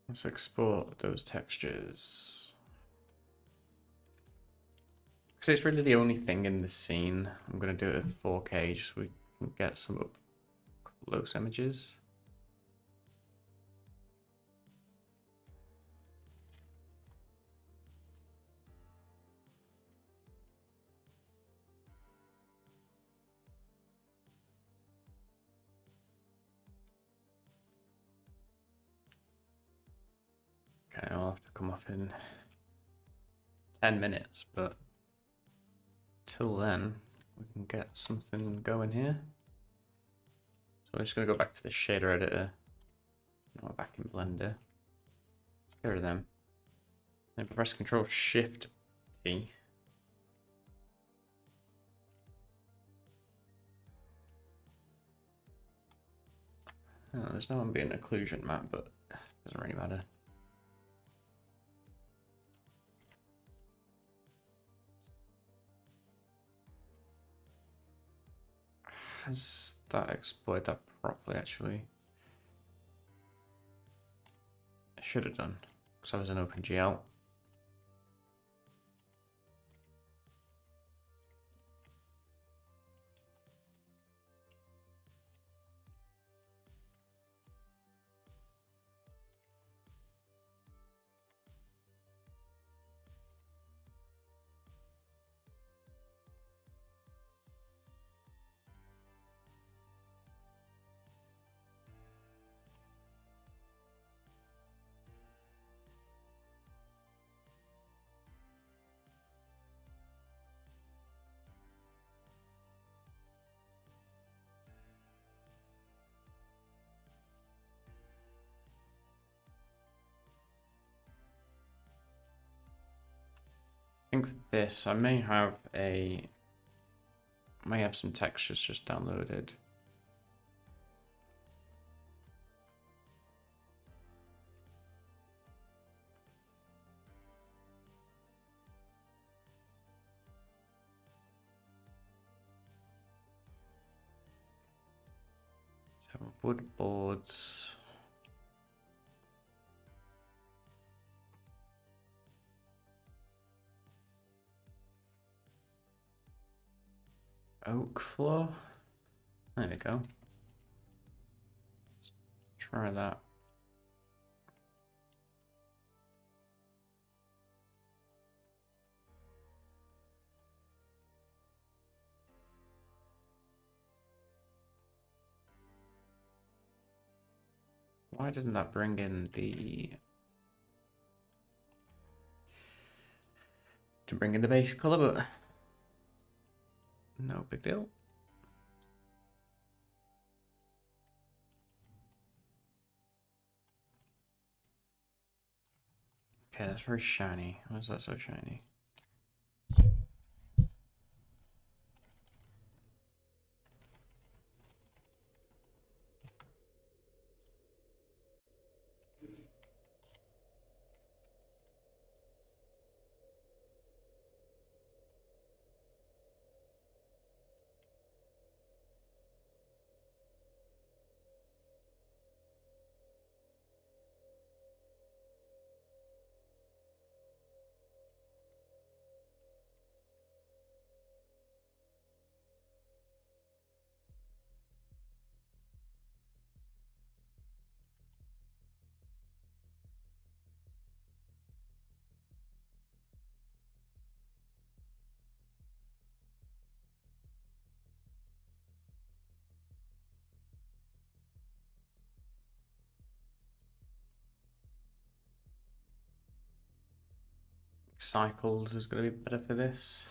Let's export those textures. Because it's really the only thing in this scene. I'm going to do it at 4K just so we can get some up close images. Okay, I'll have to come off in 10 minutes, but till then, we can get something going here. So I'm just going to go back to the shader editor. Now we're back in Blender. Get rid of them. Then press Control Shift T. Oh, there's no ambient occlusion map, but it doesn't really matter. Has that exploited that properly, actually? I should have done, because I was an OpenGL. I think with this, I may have some textures just downloaded. So wood boards. Oak floor. There we go. Let's try that. Why didn't that bring in the... To bring in the base color, but no big deal. Okay, that's very shiny. Why is that so shiny? Cycles is going to be better for this.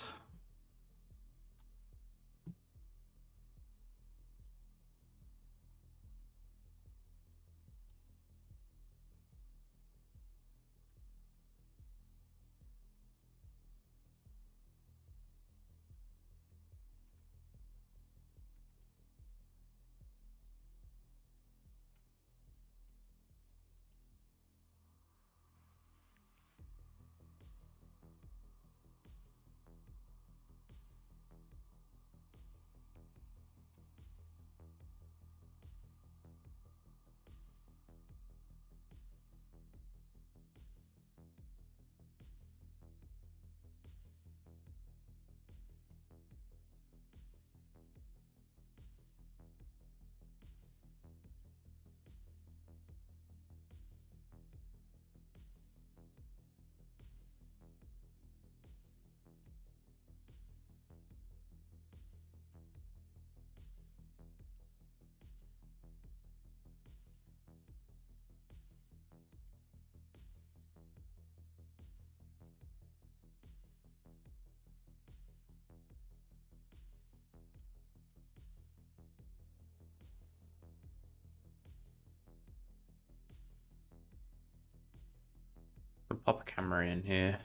I'll pop a camera in here.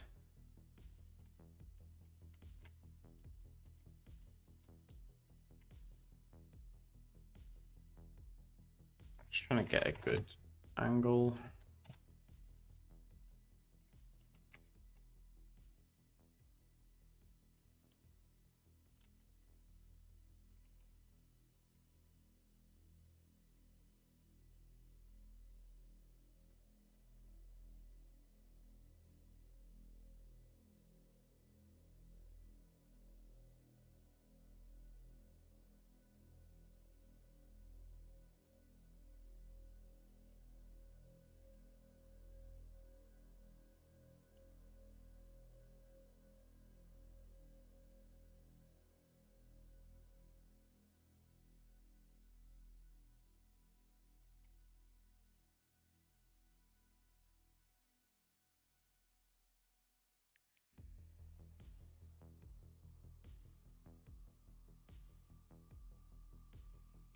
Just trying to get a good angle.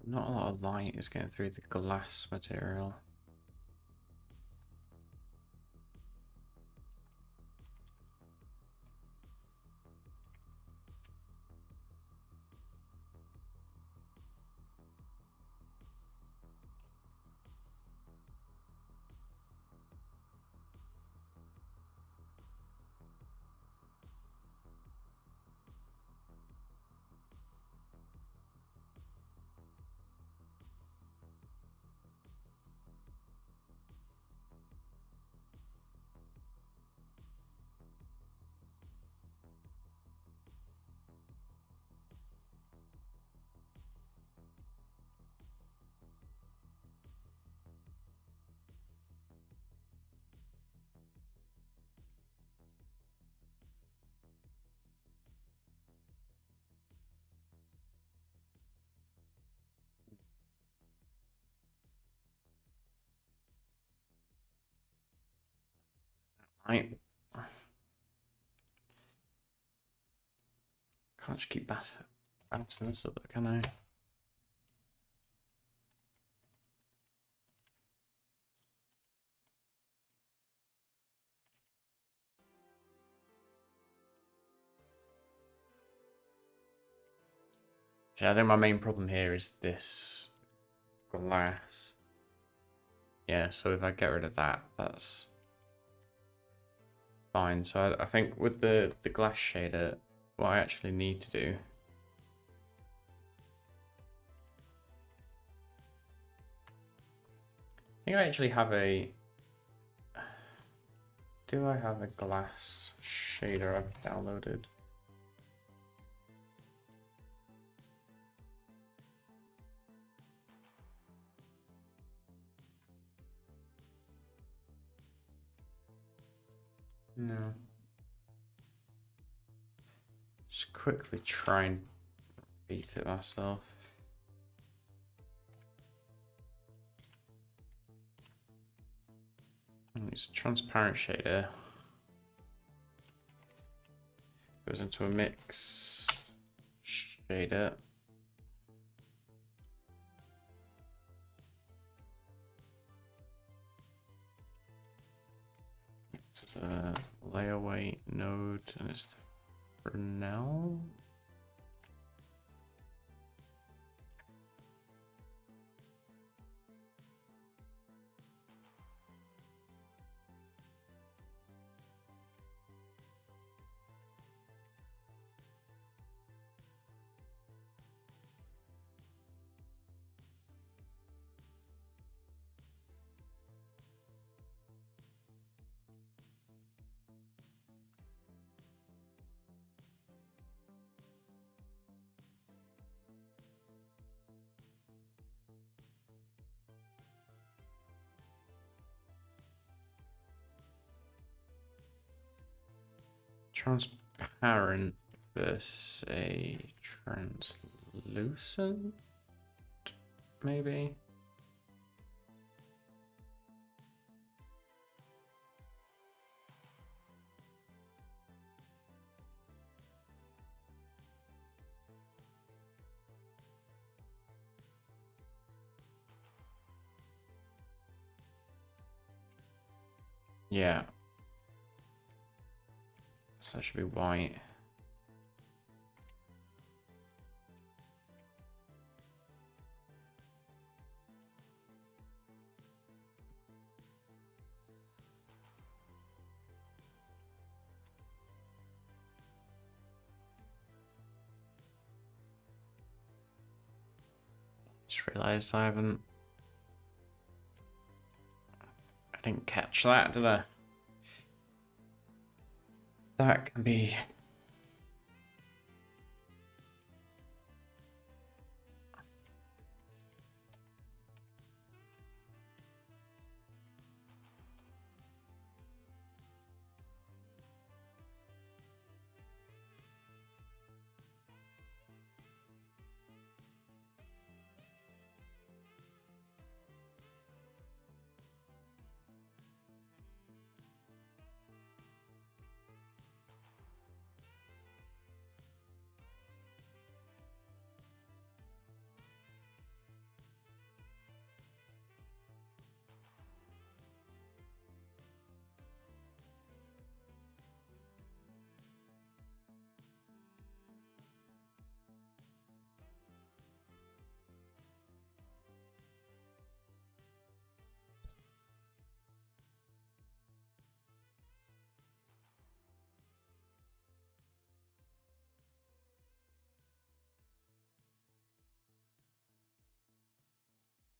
Not a lot of light is getting through the glass material. Light. Can't just keep bouncing this up, can I? See, I think my main problem here is this glass. Yeah, so if I get rid of that, that's fine. So I think with the glass shader, what I actually need to do I think I actually have a... Do I have a glass shader I've downloaded? No. Just quickly try and beat it myself. It's a transparent shader. Goes into a mix shader. This is a layaway node, and it's for now. Transparent versus a translucent, maybe? Yeah. So that should be white. just realised I didn't catch that, did I? That can be...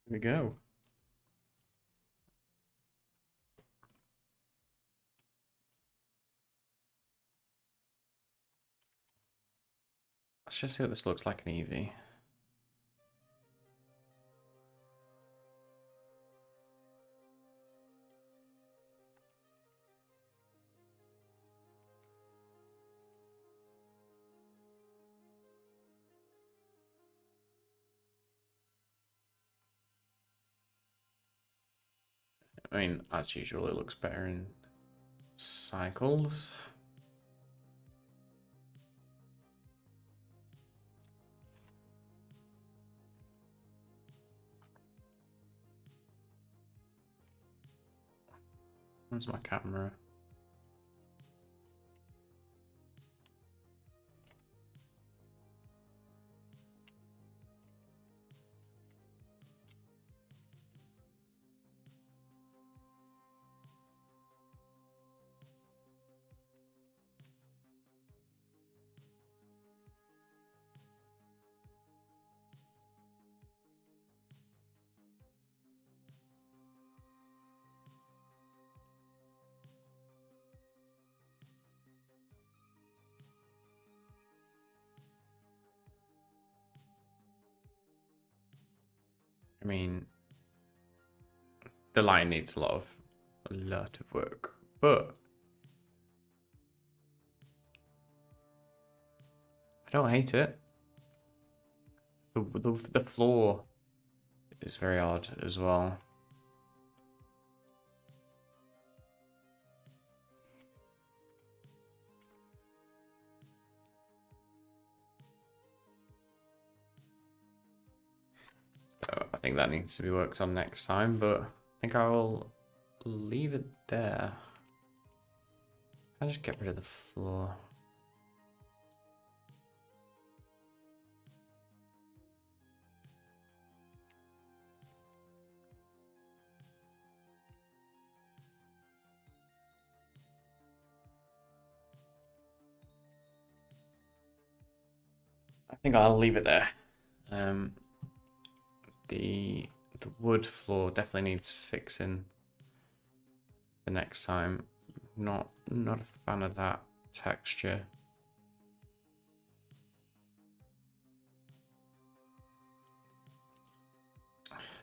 Here we go. Let's just see what this looks like in Eevee. I mean, as usual, it looks better in cycles. Where's my camera? I mean, the line needs a lot of work, but I don't hate it. The floor is very odd as well. So I think that needs to be worked on next time, but I think I will leave it there. I'll just get rid of the floor. I think I'll leave it there. The wood floor definitely needs fixing the next time. Not a fan of that texture.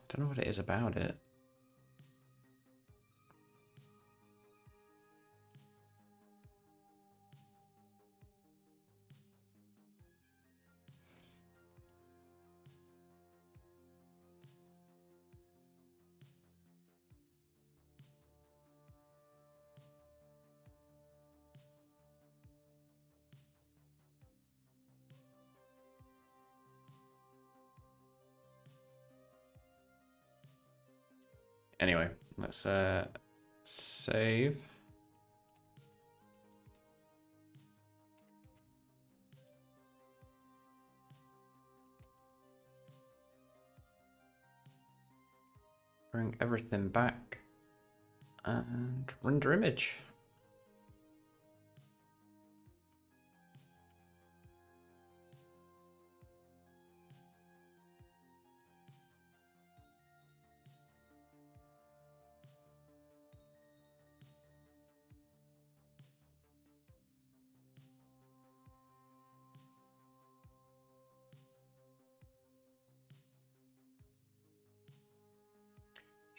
Don't know what it is about it. Anyway, let's save. Bring everything back and render image.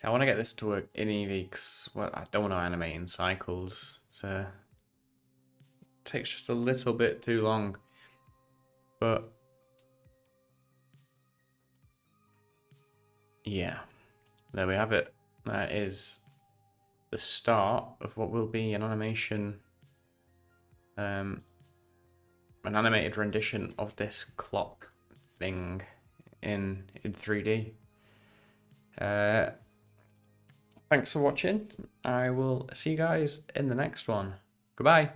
See, I want to get this to work in Eevee because, well, I don't want to animate in cycles. It takes just a little bit too long. But yeah, there we have it. That is the start of what will be an animation, an animated rendition of this clock thing in 3D. Thanks for watching. I will see you guys in the next one. Goodbye.